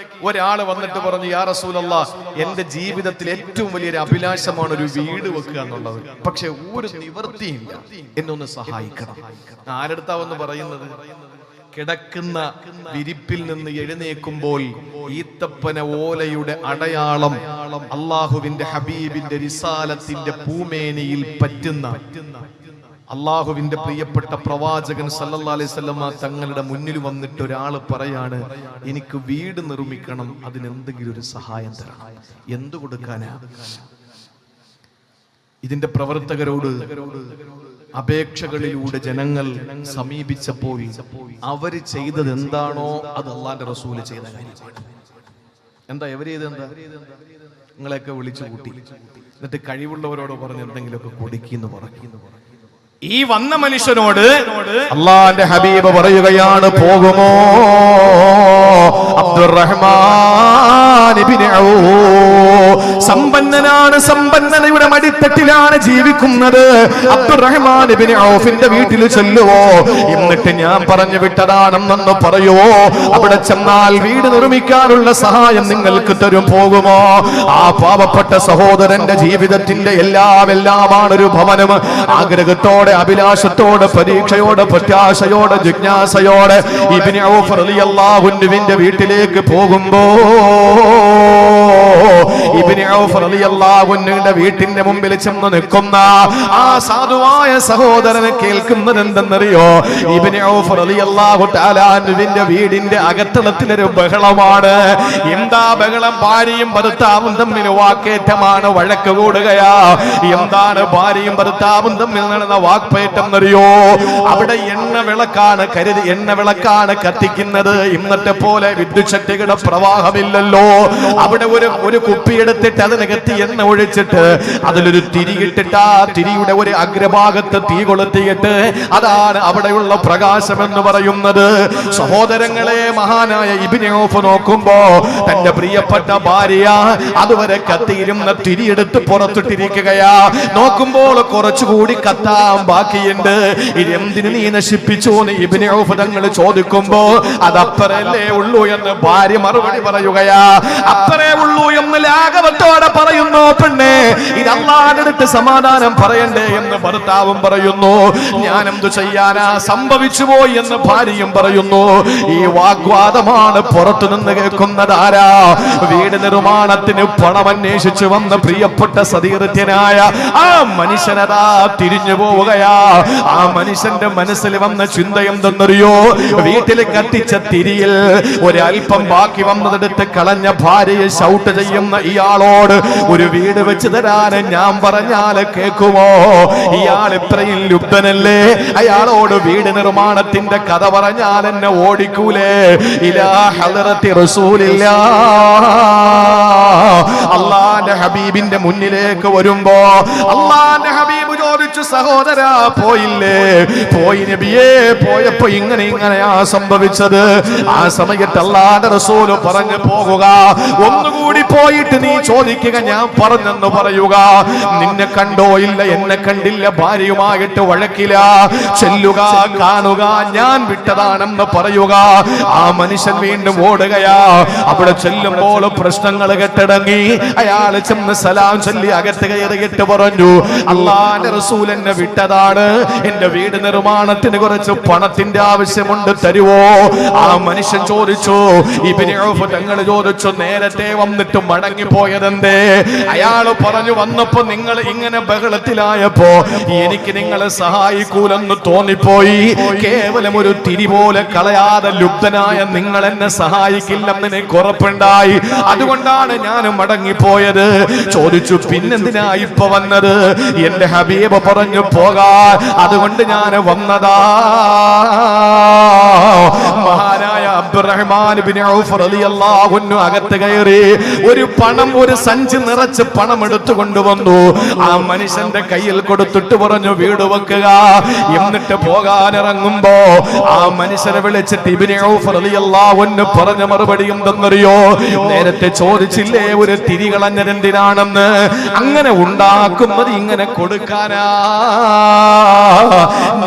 ഒരാള് വന്നിട്ട് പറഞ്ഞു, യാ റസൂലല്ലാഹ്, എന്റെ ജീവിതത്തിൽ ഏറ്റവും വലിയൊരു അഭിലാഷമാണ് ഒരു വീട് വെക്കുക എന്നുള്ളത്. പക്ഷെ ഒരു നിവൃത്തിയില്ല, എന്നൊന്ന് സഹായിക്കണം. ആരെടുത്താവെന്ന് പറയുന്നത്? കിടക്കുന്ന വിരിപ്പിൽ നിന്ന് എഴുന്നേൽക്കുമ്പോൾ ഈത്തപ്പന ഓലയുടെ അടയാളം അള്ളാഹുവിന്റെ ഹബീബിന്റെ റിസാലത്തിന്റെ പൂമേനിയിൽ പറ്റുന്ന അള്ളാഹുവിന്റെ പ്രിയപ്പെട്ട പ്രവാചകൻ സല്ലല്ലാഹു അലൈഹി വസല്ലം തങ്ങളുടെ മുന്നിൽ വന്നിട്ട് ഒരാൾ പറയാണ്, എനിക്ക് വീട് നിർമ്മിക്കണം, അതിനെന്തെങ്കിലും ഒരു സഹായം തരണം. എന്തു കൊടുക്കാനാ? ഇതിന്റെ പ്രവർത്തകരോട് അപേക്ഷകളിലൂടെ ജനങ്ങൾ സമീപിച്ചപ്പോൾ അവര് ചെയ്തത് എന്താണോ അത് അള്ളാന്റെ റസൂല് ചെയ്ത കാര്യമാണ്. എന്താ അവര് ചെയ്തെന്താ? നിങ്ങളെയൊക്കെ വിളിച്ചു കൂട്ടി, എന്നിട്ട് കഴിവുള്ളവരോട് പറഞ്ഞ് എന്തെങ്കിലുമൊക്കെ കൊടുക്കിന്ന് പറഞ്ഞു. ഈ വന്ന മനുഷ്യനോട് അള്ളാന്റെ ഹബീബ് പറയുകയാണ്, പോകുമോ അബ്ദുറഹ്മാൻ ഇബ്നു ഔഫ്? സമ്പന്നനയുടെ മടിത്തട്ടിലാണ് ജീവിക്കുന്നത്. അബ്ദുറഹ്മാൻ ഇബ്നു ഔഫിന്റെ വീട്ടിൽ ചെല്ലുവോ? എന്നിട്ട് ഞാൻ പറഞ്ഞു വിട്ടതാണെന്നൊന്ന് പറയുവോ? അവിടെ ചെന്നാൽ വീട് നിർമ്മിക്കാനുള്ള സഹായം നിങ്ങൾക്ക് തരും. പോകുമോ? ആ പാവപ്പെട്ട സഹോദരന്റെ ജീവിതത്തിന്റെ എല്ലാമാണ് ഒരു ഭവനം. ആഗ്രഹത്തോടെ, അഭിലാഷത്തോടെ, പരീക്ഷയോടെ, പ്രത്യാശയോടെ, ജിജ്ഞാസയോടെ ഇബ്നു ഔഫ് റളിയല്ലാഹു അൻഹുവിന്റെ വീട്ടിലേക്ക് പോകുമ്പോ ഇബ്നു ഔഫ് റളിയല്ലാഹു അൻഹുവിന്റെ വീട്ടിന്റെ മുമ്പിൽ ചെന്ന് നിൽക്കുന്ന ആ സാധുവായ സഹോദരനെ കേൾക്കുന്നത് എന്തെന്നറിയോ? ഇബ്നു ഔഫ് റളിയല്ലാഹു തആല അൻഹുവിന്റെ വീടിന്റെ അകത്തളത്തിലൊരു ബഹളമാണ്. എന്താ ബഹളം? ഭാര്യയും ഭർത്താവും തമ്മിൽ വാക്കേറ്റമാണ്, വഴക്ക് കൂടുകയാ. എന്താണ് ഭാര്യയും ഭർത്താവും തമ്മിൽ നടന്ന വാക്പേറ്റം എന്നറിയോ? അവിടെ എണ്ണ വിളക്കാണ് കത്തിക്കുന്നത്. ഇന്നത്തെ പോലെ വിദ്യുത് ശക്തിയുടെ പ്രവാഹമില്ലല്ലോ. അവിടെ ഒരു കുപ്പിയുടെ കുത്തിയെടുത്തിട്ട് അതിനകത്ത് എണ്ണ ഒഴിച്ചിട്ട് അതിലൊരു തിരിയിട്ടിട്ട് ആ തിരിയുടെ ഒരു അഗ്രഭാഗത്ത് തീ കൊളുത്തിയിട്ട് അതാണ് അവിടെയുള്ള പ്രകാശം എന്ന് പറയുന്നത്. സഹോദരങ്ങളെ, മഹാനായ ഇബ്നു ഔഫ് നോക്കുമ്പോ തന്റെ പ്രിയപ്പെട്ട ഭാര്യ അതുവരെ കത്തിയിരുന്ന തിരിയെടുത്ത് പുറത്തിട്ടിരിക്കുകയാ. നോക്കുമ്പോൾ കുറച്ചുകൂടി കത്താൻ ബാക്കിയുണ്ട്. ഇതെന്തിന് നീ നശിപ്പിച്ചു എന്ന് ഇബ്നു ഔഫ് തങ്ങൾ ചോദിക്കുമ്പോ അതപ്പറല്ലേ ഉള്ളൂ എന്ന് ഭാര്യ മറുപടി പറയുകയാ. അപ്പറേ ഉള്ളൂ എന്ന് ലാഘവത്തോടെ പറയുന്നു പെണ്ണെ, ഇത് അല്ലാഹുവിന്റെ അടുത്ത് സമാധാനം പറയണ്ടേ എന്ന് ഭർത്താവും പറയുന്നു. ഞാൻ എന്തു ചെയ്യാനാ, സംഭവിച്ചു പോയി എന്ന് ഭാര്യയും പറയുന്നു. ഈ വാഗ്വാദമാണ് പുറത്തു നിന്ന് കേൾക്കുന്നത് ആരാ? വീട് നിർമ്മാണത്തിന് പണം അന്വേഷിച്ചു വന്ന പ്രിയപ്പെട്ട സതീർത്ഥ്യനായ ആ മനുഷ്യനതാ തിരിഞ്ഞു പോവുകയാ. ആ മനുഷ്യന്റെ മനസ്സിൽ വന്ന ചിന്ത എന്തെന്നറിയോ? വീട്ടിൽ കത്തിച്ച തിരിയിൽ ഒരൽപ്പം ബാക്കി വന്നതെടുത്ത് കളഞ്ഞ ഭാര്യയെ ഷൗട്ട് ചെയ്യുന്ന ഇയാളോട് ഒരു വീട് വെച്ച് തരാൻ ഞാൻ പറഞ്ഞാല് കേൾക്കുമോ? ഇയാൾ ഇത്രയും ലുബ്ധനല്ലേ? അയാളോട് വീട് നിർമ്മാണത്തിന്റെ കഥ പറഞ്ഞാൽ എന്നെ ഓടിക്കൂലേ? ഇലാ ഹളറത്തി റസൂലില്ലാ, അല്ലാഹുവിന്റെ ഹബീബിന്റെ മുന്നിലേക്ക് വരുമ്പോ അല്ലാഹുവിന്റെ ഹബീബ് ചോദിച്ചു, സഹോദരാ പോയില്ലേ? പോയി നബിയേ. പോയപ്പോ ഇങ്ങനെയാ സംഭവിച്ചത്. ആ സമയത്ത് അല്ലാഹുവിന്റെ റസൂൽ പറഞ്ഞു, പോകുക, ഒന്നുകൂടി പോയിട്ട് നീ ചോദിക്കുക, ഞാൻ പറഞ്ഞെന്ന് പറയുക. നിന്നെ കണ്ടോ? ഇല്ല, എന്നെ കണ്ടില്ല. ഭാര്യയുമായിട്ട് വഴക്കില്ല. ചെല്ലുക, കാണുക, ഞാൻ വിട്ടതാണെന്ന് പറയുക. ആ മനുഷ്യൻ വീണ്ടും ഓടുകയാ. അവിടെ ചെല്ലുമ്പോൾ പ്രശ്നങ്ങൾ കെട്ടടങ്ങി. അയാൾ ചെന്ന് സലാം ചൊല്ലി അകത്ത് കയറിയിട്ട് പറഞ്ഞു, അല്ലാഹുവിന്റെ റസൂൽ എന്നെ വിട്ടതാണ്, എന്റെ വീട് നിർമ്മാണത്തിന് കുറച്ച് പണത്തിന്റെ ആവശ്യമുണ്ട്, തരുവോ? ആ മനുഷ്യൻ ചോദിച്ചു. ഇബ്നു ഔഫ് തങ്ങൾ ചോദിച്ചു, നേരത്തെ വന്നിട്ട് മടങ്ങിപ്പോയതെന്തേ? അയാൾ പറഞ്ഞു, വന്നപ്പോ നിങ്ങൾ ഇങ്ങനെ ബഹളത്തിലായപ്പോ എനിക്ക് നിങ്ങളെ സഹായിക്കൂലെന്ന് തോന്നിപ്പോയി. കേവലം ഒരു തിരി പോലെ കളയാതെ ലുബ്ധനായ നിങ്ങൾ എന്നെ സഹായിക്കില്ലെന്ന് എനിക്ക് ഉറപ്പുണ്ടായി. അതുകൊണ്ടാണ് ഞാൻ മടങ്ങിപ്പോയത്. ചോദിച്ചു, പിന്നെന്തിനാ ഇപ്പൊ വന്നത്? എന്റെ ഹബീബ് പറഞ്ഞു പോകാൻ, അതുകൊണ്ട് ഞാൻ വന്നതാ. മഹാനായ അബ്ദുറഹ്മാൻ ഇബ്നു ഔഫ് റളിയല്ലാഹു അൻഹു അകത്ത് കയറി ഒരു സഞ്ചി നിറച്ച് പണം എടുത്തു കൊണ്ടുവന്നു. ആ മനുഷ്യന്റെ കയ്യിൽ കൊടുത്തിട്ട് പറഞ്ഞു, വീട് വെക്കുക. എന്നിട്ട് പോകാൻ ഇറങ്ങുമ്പോ ആ മനുഷ്യനെ വിളിച്ചിട്ട് ഇബ്നു ഔഫ് റളിയല്ലാഹു അൻഹു പറഞ്ഞ മറുപടി എന്തെന്നറിയോ? നേരത്തെ ചോദിച്ചില്ലേ ഒരു തിരി കളഞ്ഞത് എന്തിനാണെന്ന്? അങ്ങനെ ഉണ്ടാക്കുന്നത് ഇങ്ങനെ കൊടുക്കാനാ.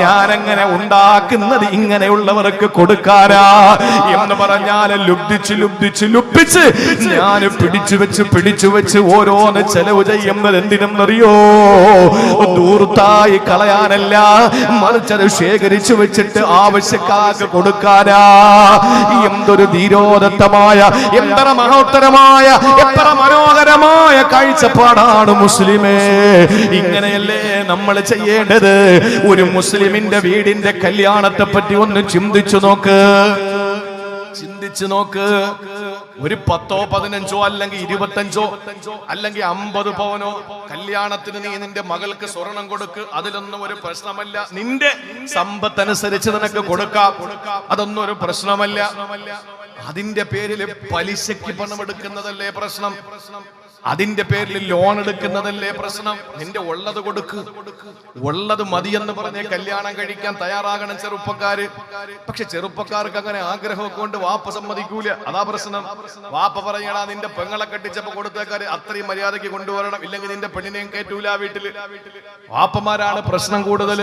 ഞാനങ്ങനെ ഉണ്ടാക്കുന്നത് ഇങ്ങനെയുള്ളവർക്ക് കൊടുക്കാനാ എന്ന് പറഞ്ഞാല് ലുബ്ധിച്ച് ഞാൻ പിടിച്ചു വെച്ച് ഓരോന്ന് ചെലവ് ചെയ്യുന്നത് എന്തിനെന്നറിയോ? ദൂർത്തായി കളയാനല്ല, മറിച്ചത് ശേഖരിച്ചു വെച്ചിട്ട് ആവശ്യക്കാർക്ക് കൊടുക്കാനാ. എന്തൊരു ധീരോദത്തമായ, എത്ര മഹോത്തരമായ, എത്ര മനോഹരമായ കാഴ്ചപ്പാടാണ് മുസ്ലിമേ! ഇങ്ങനെയല്ലേ നമ്മൾ ചെയ്യേണ്ടത്? ഒരു മുസ്ലിമിന്റെ വീടിന്റെ കല്യാണത്തെ പറ്റി ഒന്ന് ചിന്തിച്ചു നോക്ക്. ഒരു 10, 15 അല്ലെങ്കിൽ 25 അല്ലെങ്കിൽ 50 പവനോ കല്യാണത്തിന് നീ നിന്റെ മകൾക്ക് സ്വർണം കൊടുക്ക്. അതിലൊന്നും ഒരു പ്രശ്നമല്ല. നിന്റെ സമ്പത്തനുസരിച്ച് നിനക്ക് കൊടുക്കാം, അതൊന്നും ഒരു പ്രശ്നമല്ല. അതിന്റെ പേരിൽ പലിശയ്ക്ക് പണം എടുക്കുന്നതല്ലേ പ്രശ്നം? അതിന്റെ പേരിൽ ലോൺ എടുക്കുന്നതല്ലേ പ്രശ്നം? നിന്റെ ഉള്ളത് കൊടുക്ക്. ഉള്ളത് മതിയെന്ന് പറഞ്ഞ് കല്യാണം കഴിക്കാൻ തയ്യാറാകണം ചെറുപ്പക്കാര്. പക്ഷെ ചെറുപ്പക്കാർക്ക് അങ്ങനെ ആഗ്രഹമൊക്കെ കൊണ്ട് വാപ്പ സമ്മതിക്കൂല. അതാ പ്രശ്നം. വാപ്പ പറയണ നിന്റെ പെങ്ങളെ കെട്ടിച്ചപ്പോ കൊടുത്തേക്കാര് അത്രയും മര്യാദയ്ക്ക് കൊണ്ടുവരണം, ഇല്ലെങ്കിൽ നിന്റെ പെണ്ണിനെയും കയറ്റൂല വീട്ടില്. വാപ്പമാരാണ് പ്രശ്നം കൂടുതൽ.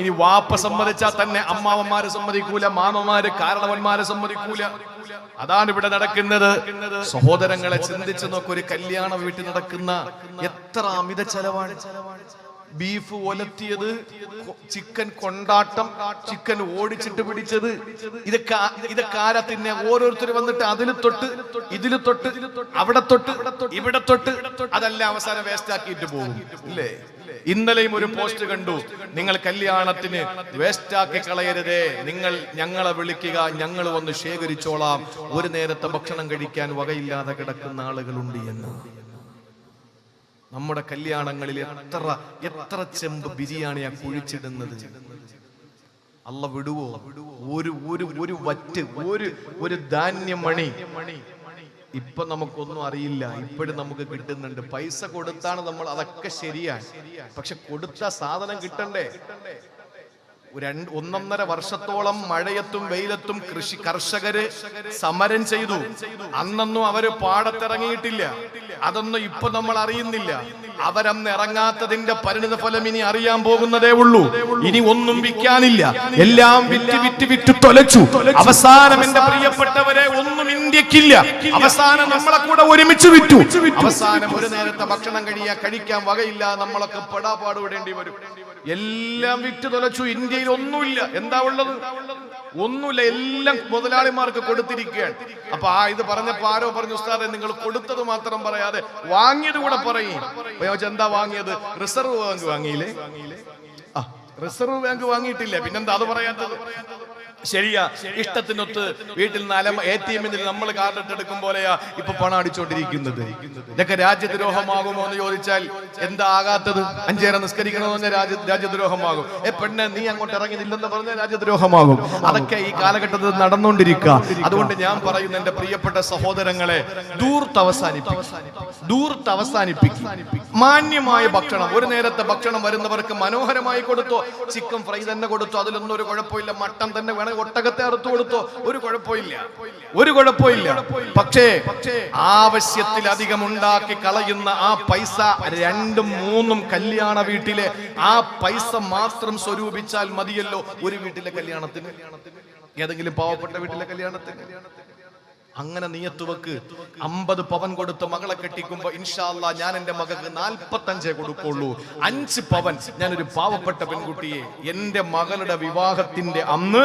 ഇനി വാപ്പ സമ്മതിച്ചാൽ തന്നെ അമ്മാവന്മാര് സമ്മതിക്കൂല, മാമന്മാര് കാരണവന്മാര് സമ്മതിക്കൂല. അതാണ് ഇവിടെ നടക്കുന്നത്. സഹോദരങ്ങളെ, ചിന്തിച്ചു നോക്ക്. ഒരു കല്യാണ വീട്ടിൽ നടക്കുന്ന എത്ര അമിത ചെലവാണ്. ബീഫ് ഒലത്തിയത്, ചിക്കൻ കൊണ്ടാട്ടം, ചിക്കൻ ഓടിച്ചിട്ട് പിടിച്ചത്, ഇതൊക്കെ ആരാ തിന്നെ? ഓരോരുത്തർ വന്നിട്ട് അതിൽ തൊട്ട് ഇതിൽ തൊട്ട് അവിടെ തൊട്ട് ഇവിടെ തൊട്ട് അതെല്ലാം അവസാനം വേസ്റ്റ് ആക്കിയിട്ട് പോകും, ഇല്ലേ? ഇന്നലെയും ഒരു പോസ്റ്റ് കണ്ടു, നിങ്ങൾ കല്യാണത്തിന് വേസ്റ്റ് ആക്കി കളയരുതേ, നിങ്ങൾ ഞങ്ങളെ വിളിക്കുക, ഞങ്ങൾ വന്ന് ശേഖരിച്ചോളാം. ഒരു നേരത്തെ ഭക്ഷണം കഴിക്കാൻ വകയില്ലാതെ കിടക്കുന്ന ആളുകളുണ്ട് എന്ന്. നമ്മുടെ കല്യാണങ്ങളിൽ എത്ര ചെമ്പ് ബിരിയാണിയാ കുഴിച്ചിടുന്നത്. അല്ല വിടുവോ? ഒരു വറ്റ്, ഒരു ധാന്യമണി ഇപ്പൊ നമുക്കൊന്നും അറിയില്ല. ഇപ്പോഴും നമുക്ക് കിട്ടുന്നുണ്ട്. പൈസ കൊടുത്താണ് നമ്മൾ, അതൊക്കെ ശരിയാണ്. പക്ഷെ കൊടുത്ത സാധനം കിട്ടണ്ടേ? 1.5 വർഷത്തോളം മഴയത്തും വെയിലത്തും കർഷകര് സമരം ചെയ്തു. അന്നൊന്നും അവര് പാടത്തിറങ്ങിയിട്ടില്ല. അതൊന്നും ഇപ്പൊ നമ്മൾ അറിയുന്നില്ല. അവരന്ന് ഇറങ്ങാത്തതിന്റെ പരിണിത ഫലം ഇനി അറിയാൻ പോകുന്നതേ ഉള്ളൂ. ഇനി ഒന്നും വിൽക്കാനില്ല. എല്ലാം വിറ്റ് തൊലച്ചു. അവസാനം എന്റെ പ്രിയപ്പെട്ടവരെ ഒന്നും ഇന്ത്യക്കില്ല. അവസാനം നമ്മളെ കൂടെ ഒരുമിച്ച് വിറ്റു. അവസാനം ഒരു നേരത്തെ ഭക്ഷണം കഴിക്കാൻ വകയില്ല. നമ്മളൊക്കെ പെടാപാടുപെടേണ്ടി വരും. എല്ലാം വിറ്റ് തൊലച്ചു. ഇന്ത്യയിൽ ഒന്നുമില്ല. എന്താ ഉള്ളത്? ഒന്നുമില്ല. എല്ലാം മുതലാളിമാർക്ക് കൊടുത്തിരിക്കുകയാണ്. അപ്പൊ ഇത് പറഞ്ഞപ്പോ ആരോ പറഞ്ഞു, ഉസ്താദെ നിങ്ങൾ കൊടുത്തത് മാത്രം പറയാതെ വാങ്ങിയത് കൂടെ പറയും. എന്താ വാങ്ങിയത്? റിസർവ് ബാങ്ക് വാങ്ങിയില്ലേ? റിസർവ് ബാങ്ക് വാങ്ങിയിട്ടില്ല. പിന്നെന്താ അത് പറയാത്തത്? ശരിയാ, ഇഷ്ടത്തിനൊത്ത് വീട്ടിൽ ATM നമ്മൾ കാർഡ് എടുക്കും പോലെയാ ഇപ്പൊ പണം അടിച്ചോണ്ടിരിക്കുന്നത്. ഇതൊക്കെ രാജ്യദ്രോഹമാകുമോ എന്ന് ചോദിച്ചാൽ എന്താ ആകാത്തത്? 5 നേരം നിസ്കരിക്കണമെന്ന് രാജ്യദ്രോഹമാകും. പെണ്ണെ നീ അങ്ങോട്ട് ഇറങ്ങിയില്ലെന്ന് പറഞ്ഞാൽ രാജ്യദ്രോഹമാകും. അതൊക്കെ ഈ കാലഘട്ടത്തിൽ നടന്നുകൊണ്ടിരിക്കുക. അതുകൊണ്ട് ഞാൻ പറയുന്ന എന്റെ പ്രിയപ്പെട്ട സഹോദരങ്ങളെ, ദൂർത്ത് അവസാനിപ്പിക്കും. മാന്യമായ ഭക്ഷണം, ഒരു നേരത്തെ ഭക്ഷണം വരുന്നവർക്ക് മനോഹരമായി കൊടുത്തോ. ചിക്കൻ ഫ്രൈ തന്നെ കൊടുത്തോ, അതിലൊന്നും ഒരു കുഴപ്പമില്ല. മട്ടൻ തന്നെ വേണം, ഒട്ടകത്തെ അറുത്തു കൊടുത്തോ, ഒരു കുഴപ്പമില്ല. പക്ഷേ ആവശ്യത്തിലധികം ഉണ്ടാക്കി കളയുന്ന ആ പൈസ 2ഉം 3ഉം കല്യാണ വീട്ടിലെ ആ പൈസ മാത്രം സ്വരൂപിച്ചാൽ മതിയല്ലോ ഒരു വീട്ടിലെ കല്യാണത്തിന്, ഏതെങ്കിലും പാവപ്പെട്ട വീട്ടിലെ കല്യാണത്തിന്. അങ്ങനെ നിയത്ത് വെക്ക്. 50 പവൻ കൊടുത്ത് മകളെ കെട്ടിക്കുമ്പോ ഇൻഷാ അല്ലാഹ് ഞാൻ എന്റെ മകൾക്ക് 45 കൊടുക്കുള്ളൂ. 5 പവൻ ഞാനൊരു പാവപ്പെട്ട പെൺകുട്ടിയെ എന്റെ മകളുടെ വിവാഹത്തിന്റെ അന്ന്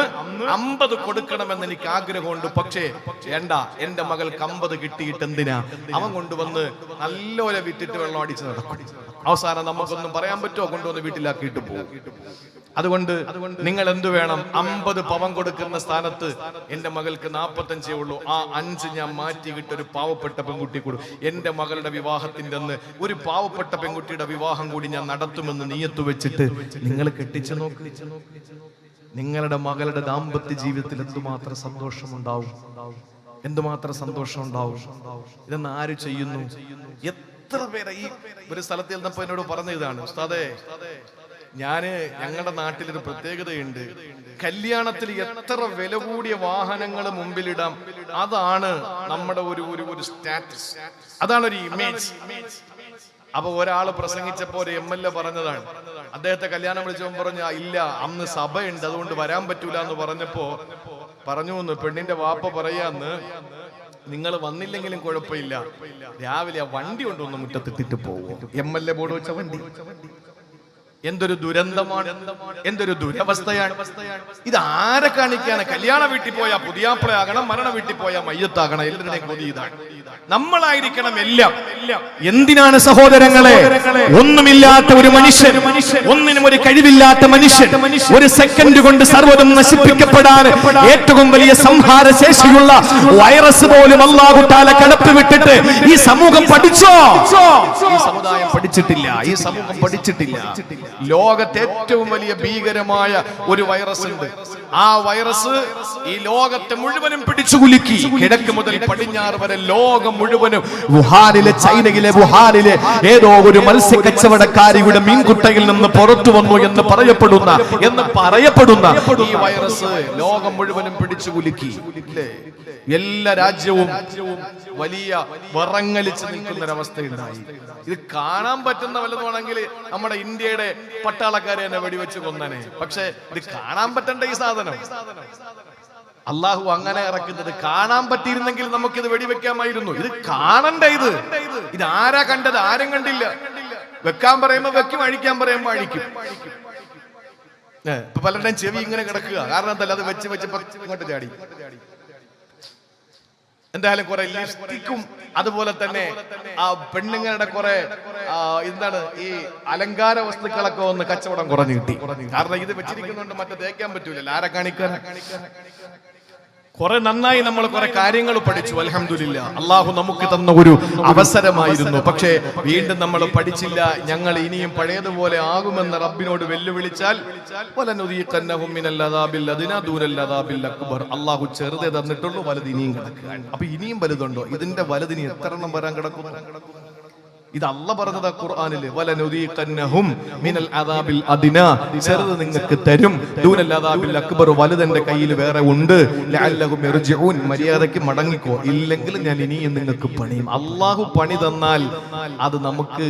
50 കൊടുക്കണമെന്ന് എനിക്ക് ആഗ്രഹമുണ്ട്. പക്ഷേ വേണ്ട, എന്റെ മകൾക്ക് 50 കിട്ടിയിട്ട് എന്തിനാ? അവൻ കൊണ്ടുവന്ന് നല്ലോലെ വിറ്റിട്ട് വെള്ളം അടിച്ച് നടക്കും. അവസാനം നമുക്കൊന്നും പറയാൻ പറ്റുമോ? കൊണ്ടുവന്ന് വീട്ടിലാക്കിയിട്ട് പോകും. അതുകൊണ്ട് നിങ്ങൾ എന്തു വേണം? 50 പവൻ കൊടുക്കുന്ന സ്ഥാനത്ത് എന്റെ മകൾക്ക് 45 ഉള്ളൂ. ആ 5 ഞാൻ മാറ്റിയിട്ട് ഒരു പാവപ്പെട്ട പെൺകുട്ടി കൊടുക്കും. എന്റെ മകളുടെ വിവാഹത്തിന്റെ അന്ന് ഒരു പാവപ്പെട്ട പെൺകുട്ടിയുടെ വിവാഹം കൂടി ഞാൻ നടത്തുമെന്ന് നിയത്ത് വെച്ചിട്ട് നിങ്ങൾ കെട്ടിച്ചു നോക്ക്. നിങ്ങളുടെ മകളുടെ ദാമ്പത്യ ജീവിതത്തിൽ എന്തുമാത്രം സന്തോഷമുണ്ടാവും, എന്തുമാത്രം സന്തോഷം. ഇതെന്ന് ആര് ചെയ്യുന്നു? എത്ര പേരെ ഈ ഒരു സ്ഥലത്ത് ചെന്നപ്പോ എന്നോട് പറഞ്ഞ ഇതാണ്, ഉസ്താദേ ഞങ്ങളുടെ നാട്ടിലൊരു പ്രത്യേകതയുണ്ട്. കല്യാണത്തിൽ എത്ര വില കൂടിയ വാഹനങ്ങൾ മുമ്പിലിടാം, അതാണ് നമ്മുടെ ഒരു സ്റ്റാറ്റസ്, അതാണ് ഒരു ഇമേജ്. അപ്പൊ ഒരാള് പ്രസംഗിച്ചപ്പോ ഒരു MLA പറഞ്ഞതാണ്, അദ്ദേഹത്തെ കല്യാണം വിളിച്ചപ്പോൾ പറഞ്ഞ ഇല്ല അന്ന് സഭയുണ്ട് അതുകൊണ്ട് വരാൻ പറ്റൂല എന്ന് പറഞ്ഞപ്പോ പറഞ്ഞു പെണ്ണിന്റെ വാപ്പ പറയാന്ന്, നിങ്ങൾ വന്നില്ലെങ്കിലും കുഴപ്പമില്ല, രാവിലെ ആ വണ്ടി കൊണ്ടൊന്ന് മുറ്റത്തിട്ടിട്ട് പോകും. MLA ബോർഡ് വെച്ച വണ്ടി. എന്തൊരു ദുരന്തമാണ്, എന്തൊരു ദുരവസ്ഥയാണ്. ഇത് ആരെ കാണിക്കാണ്? കല്യാണ വീട്ടിൽ പോയാൽ പുതിയാപ്പിളയാകണം, മരണ വീട്ടിൽ പോയാൽ മയ്യത്താകണം. എല്ലാവരുടെയും കൊതി ഇതാണ്. നമ്മളായിരിക്കണം എല്ലാം. എന്തിനാണ് സഹോദരങ്ങളെ ഒന്നുമില്ലാത്ത ഒരു മനുഷ്യൻ, ഒന്നിനും ഒരു കഴിവില്ലാത്ത മനുഷ്യൻ ഒരു സെക്കൻഡ് കൊണ്ട് സർവ്വതും നശിപ്പിക്കപ്പെടാൻ ഏറ്റവും വലിയ സംഹാര ശേഷിയുള്ള വൈറസ് പോലും അല്ലാഹു തആല കടപ്പ് വിട്ടിട്ട് ഈ സമൂഹം പഠിച്ചോ? ഈ സമുദായം പഠിച്ചിട്ടില്ല, ഈ സമൂഹം പഠിച്ചിട്ടില്ല. ലോകത്തെ ഏറ്റവും വലിയ ഭീകരമായ ഒരു വൈറസ് ഉണ്ട്. ആ വൈറസ് ഈ ലോകത്തെ മുഴുവനും പിടിച്ചു കുലുക്കി. കിഴക്ക് മുതൽ പടിഞ്ഞാറ് വരെ ലോകം മുഴുവനും വുഹാനിലെ, ചൈനയിലെ വുഹാനിലെ ഏതോ ഒരു മത്സ്യ കച്ചവടക്കാരിയുടെ മീൻകുട്ടയിൽ നിന്ന് പുറത്തു വന്നു എന്ന് പറയപ്പെടുന്ന ഈ വൈറസ് ലോകം മുഴുവനും പിടിച്ചു കുലുക്കി. എല്ലാ രാജ്യവും വലിയ വിറങ്ങലിച്ച് നിൽക്കുന്ന ഒരവസ്ഥയുണ്ടായി. ഇത് കാണാൻ പറ്റുന്ന വല്ലതുമാണെങ്കിൽ നമ്മുടെ ഇന്ത്യയുടെ പട്ടാളക്കാരെ തന്നെ വെടിവെച്ച് കൊന്നനെ. പക്ഷെ ഇത് കാണാൻ പറ്റണ്ട ഈ സാധനം അള്ളാഹു അങ്ങനെ ഇറക്കുന്നത്. കാണാൻ പറ്റിയിരുന്നെങ്കിൽ നമുക്കിത് വെടിവെക്കാമായിരുന്നു. ഇത് കാണണ്ട. ഇത് ആരാ കണ്ടത്? ആരും കണ്ടില്ല. വെക്കാൻ പറയുമ്പോ വെക്കും, അഴിക്കാൻ പറയുമ്പോ അഴിക്കും. ഇപ്പൊ പലരുടെയും ചെവി ഇങ്ങനെ കിടക്കുക. കാരണം എന്തല്ല, അത് വെച്ച് ഇങ്ങോട്ട് ചാടി. എന്തായാലും കുറെ ലിപ്സ്റ്റിക്കും അതുപോലെ തന്നെ ആ പെണ്ണുങ്ങളുടെ കുറെ എന്താണ് ഈ അലങ്കാര വസ്തുക്കളൊക്കെ ഒന്ന് കച്ചവടം കുറഞ്ഞു കിട്ടി. കാരണം ഇത് വെച്ചിരിക്കുന്നുണ്ട്, മറ്റേ തേക്കാൻ പറ്റൂല. ആരെ കാണിക്കാൻ? കുറെ നന്നായി നമ്മൾ കുറെ കാര്യങ്ങൾ പഠിച്ചു, അൽഹംദുലില്ലാ. അള്ളാഹു നമുക്ക് തന്ന ഒരു അവസരമായിരുന്നു. പക്ഷേ വീണ്ടും നമ്മൾ പഠിച്ചില്ല. ഞങ്ങൾ ഇനിയും പഴയതുപോലെ ആകുമെന്ന് റബ്ബിനോട് വെല്ലുവിളിച്ചാൽ വലനുദീഖന്നഹും മിനൽ അദാബിൽ അദ്നാ ദൂനൽ അദാബിൽ അക്ബർ. അള്ളാഹു ചെറുതേ തന്നിട്ടുള്ളൂ, വലുത് ഇനിയും കിടക്കുകയാണ്. അപ്പൊ ഇനിയും വലുതുണ്ടോ? ഇതിന്റെ വലുതിന് എത്ര എണ്ണം വരാൻ കിടക്കുന്നു? ഇത് അല്ലാഹ് പറഞ്ഞതാ ഖുർആനിൽ, വലനുദീഖന്നഹും മിനൽ അദാബിൽ അദ്നാ, ചെറുത് നിങ്ങൾക്ക് തരും, ദൂനൽ അദാബിൽ അക്ബർ, വലുതെന്റെ കയ്യിൽ വേറെ ഉണ്ട്, ലഅല്ലഹും യർജിഊൻ, മര്യാദയ്ക്ക് മടങ്ങിക്കോ, ഇല്ലെങ്കിൽ ഞാൻ ഇനിയും നിങ്ങൾക്ക് പണിയും. അല്ലാഹു പണി തന്നാൽ അത് നമുക്ക്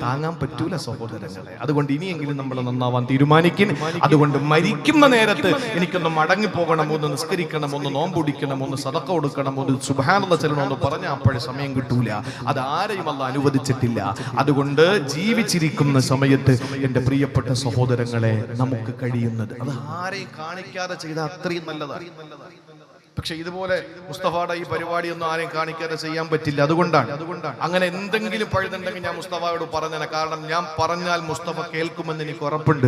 താങ്ങാൻ പറ്റൂല സഹോദരങ്ങളെ. അതുകൊണ്ട് ഇനിയെങ്കിലും നമ്മൾ നന്നാവാൻ തീരുമാനിക്കും. അതുകൊണ്ട് മരിക്കുന്ന നേരത്ത് എനിക്കൊന്ന് മടങ്ങി പോകണം, ഒന്ന് നിസ്കരിക്കണം, ഒന്ന് നോമ്പുടിക്കണം, ഒന്ന് സദഖ കൊടുക്കണം, ഒന്ന് സുബ്ഹാനല്ലാഹ് ചൊല്ലണം എന്ന് പറഞ്ഞാൽ അപ്പോഴേ സമയം കിട്ടൂല. അത് ആരെയും അല്ലാഹ് അനുവദിച്ചിട്ടില്ല. അതുകൊണ്ട് ജീവിച്ചിരിക്കുന്ന സമയത്ത് എന്റെ പ്രിയപ്പെട്ട സഹോദരങ്ങളെ നമുക്ക് കഴിയുന്നത് അത് ആരെയും കാണിക്കാതെ ചെയ്താൽ അത്രയും നല്ലതാണ്. പക്ഷെ ഇതുപോലെ മുസ്തഫയുടെ ഈ പരിപാടിയൊന്നും ആരെയും കാണിക്കാതെ ചെയ്യാൻ പറ്റില്ല. അതുകൊണ്ടാണ് അങ്ങനെ എന്തെങ്കിലും പഴുതുണ്ടെങ്കിൽ ഞാൻ മുസ്തഫയോട് പറഞ്ഞേനെ. കാരണം ഞാൻ പറഞ്ഞാൽ മുസ്തഫ കേൾക്കുമെന്ന് എനിക്ക് ഉറപ്പുണ്ട്,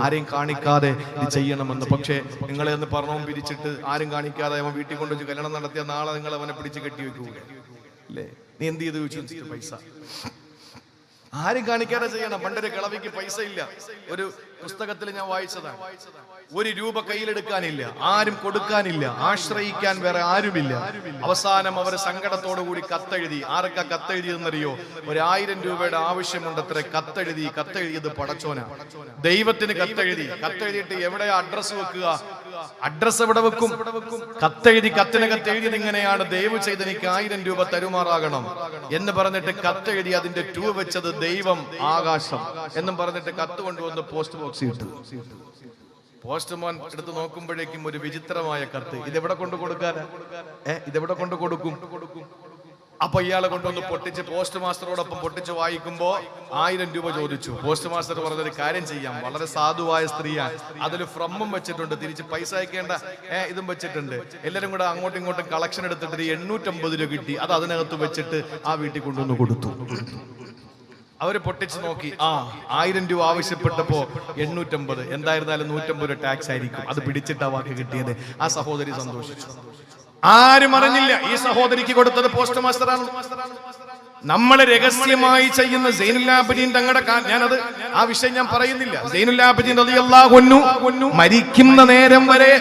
ആരെയും കാണിക്കാതെ ഇത് ചെയ്യണമെന്ന്. പക്ഷേ നിങ്ങളെ ഒന്ന് പറഞ്ഞവും പിരിച്ചിട്ട് ആരും കാണിക്കാതെ അവൻ വീട്ടിൽ കൊണ്ടുവച്ച് കല്യാണം നടത്തിയ നാളെ നിങ്ങൾ അവനെ പിടിച്ച് കെട്ടി വെക്കൂലേ? അല്ലേ? നീ എന്ത് ചെയ്ത് ചോദിച്ചു? പൈസ ആരും കാണിക്കാതെ ചെയ്യണം. പണ്ടൊരു കിളവിക്ക് പൈസ ഇല്ല. ഒരു പുസ്തകത്തിൽ ഞാൻ വായിച്ചതാണ്, 1 രൂപ കയ്യിലെടുക്കാനില്ല, ആരും കൊടുക്കാനില്ല, ആശ്രയിക്കാൻ വേറെ ആരുമില്ല. അവസാനം അവർ സങ്കടത്തോടു കൂടി കത്തെഴുതി. ആർക്കാ കത്തെഴുതിയെന്നറിയോ? 1000 രൂപയുടെ ആവശ്യമുണ്ടത്ര. കത്തെഴുതിയത് പടച്ചോനാ, ദൈവത്തിന് കത്തെഴുതി. കത്തെഴുതിയിട്ട് എവിടെയാ അഡ്രസ് വെക്കുക? അഡ്രസ് എവിടെ വെക്കും? കത്തെഴുതിയത് ഇങ്ങനെയാണ്, ദയവ് ചെയ്ത് എനിക്ക് 1000 രൂപ തരുമാറാകണം എന്ന് പറഞ്ഞിട്ട് കത്തെഴുതി. അതിന്റെ ടൂ വെച്ചത് ദൈവം, ആകാശം എന്നും പറഞ്ഞിട്ട് കത്ത് കൊണ്ടുവന്ന് പോസ്റ്റ് ബോക്സിൽ ഇട്ടു. പോസ്റ്റ്മാൻ എടുത്ത് നോക്കുമ്പോഴേക്കും ഒരു വിചിത്രമായ കത്ത്. ഇതെവിടെ കൊണ്ട് കൊടുക്കാൻ? ഇതെവിടെ കൊണ്ട് കൊടുക്കും? അപ്പൊ ഇയാളെ കൊണ്ടുവന്ന് പൊട്ടിച്ച് പോസ്റ്റ് മാസ്റ്ററോടൊപ്പം പൊട്ടിച്ച് വായിക്കുമ്പോ 1000 രൂപ ചോദിച്ചു. പോസ്റ്റ് മാസ്റ്റർ പറഞ്ഞൊരു കാര്യം ചെയ്യാം, വളരെ സാധുവായ സ്ത്രീയാണ്, അതിൽ ഫ്രമും വെച്ചിട്ടുണ്ട്, തിരിച്ച് പൈസ അയക്കേണ്ട ഇതും വെച്ചിട്ടുണ്ട്. എല്ലാരും കൂടെ അങ്ങോട്ടും ഇങ്ങോട്ടും കളക്ഷൻ എടുത്തിട്ട് 850 രൂപ കിട്ടി. അത് അതിനകത്ത് വെച്ചിട്ട് ആ വീട്ടിൽ കൊണ്ടുവന്ന് കൊടുത്തു. അവര് പൊട്ടിച്ച് നോക്കി, 1000 രൂപ ആവശ്യപ്പെട്ടപ്പോ 850, എന്തായിരുന്നാലും 150 രൂപ ടാക്സ് ആയിരിക്കും. അത് പിടിച്ചിട്ടാ വാക്ക് കിട്ടിയത്. ആ സഹോദരി സന്തോഷിച്ചു. ആരും അറിഞ്ഞില്ല ഈ സഹോദരിക്ക് കൊടുത്തത് പോസ്റ്റ് മാസ്റ്ററാണ്. നമ്മൾ രഹസ്യമായി ചെയ്യുന്ന സൈനുൽ ആബിദീൻ തങ്ങളുടെ, ഞാനത് ആ വിഷയം ഞാൻ പറയുന്നില്ല. സൈനുൽ ആബിദീൻ റളിയല്ലാഹു അൻഹു മരിക്കുന്ന നേരം വരെ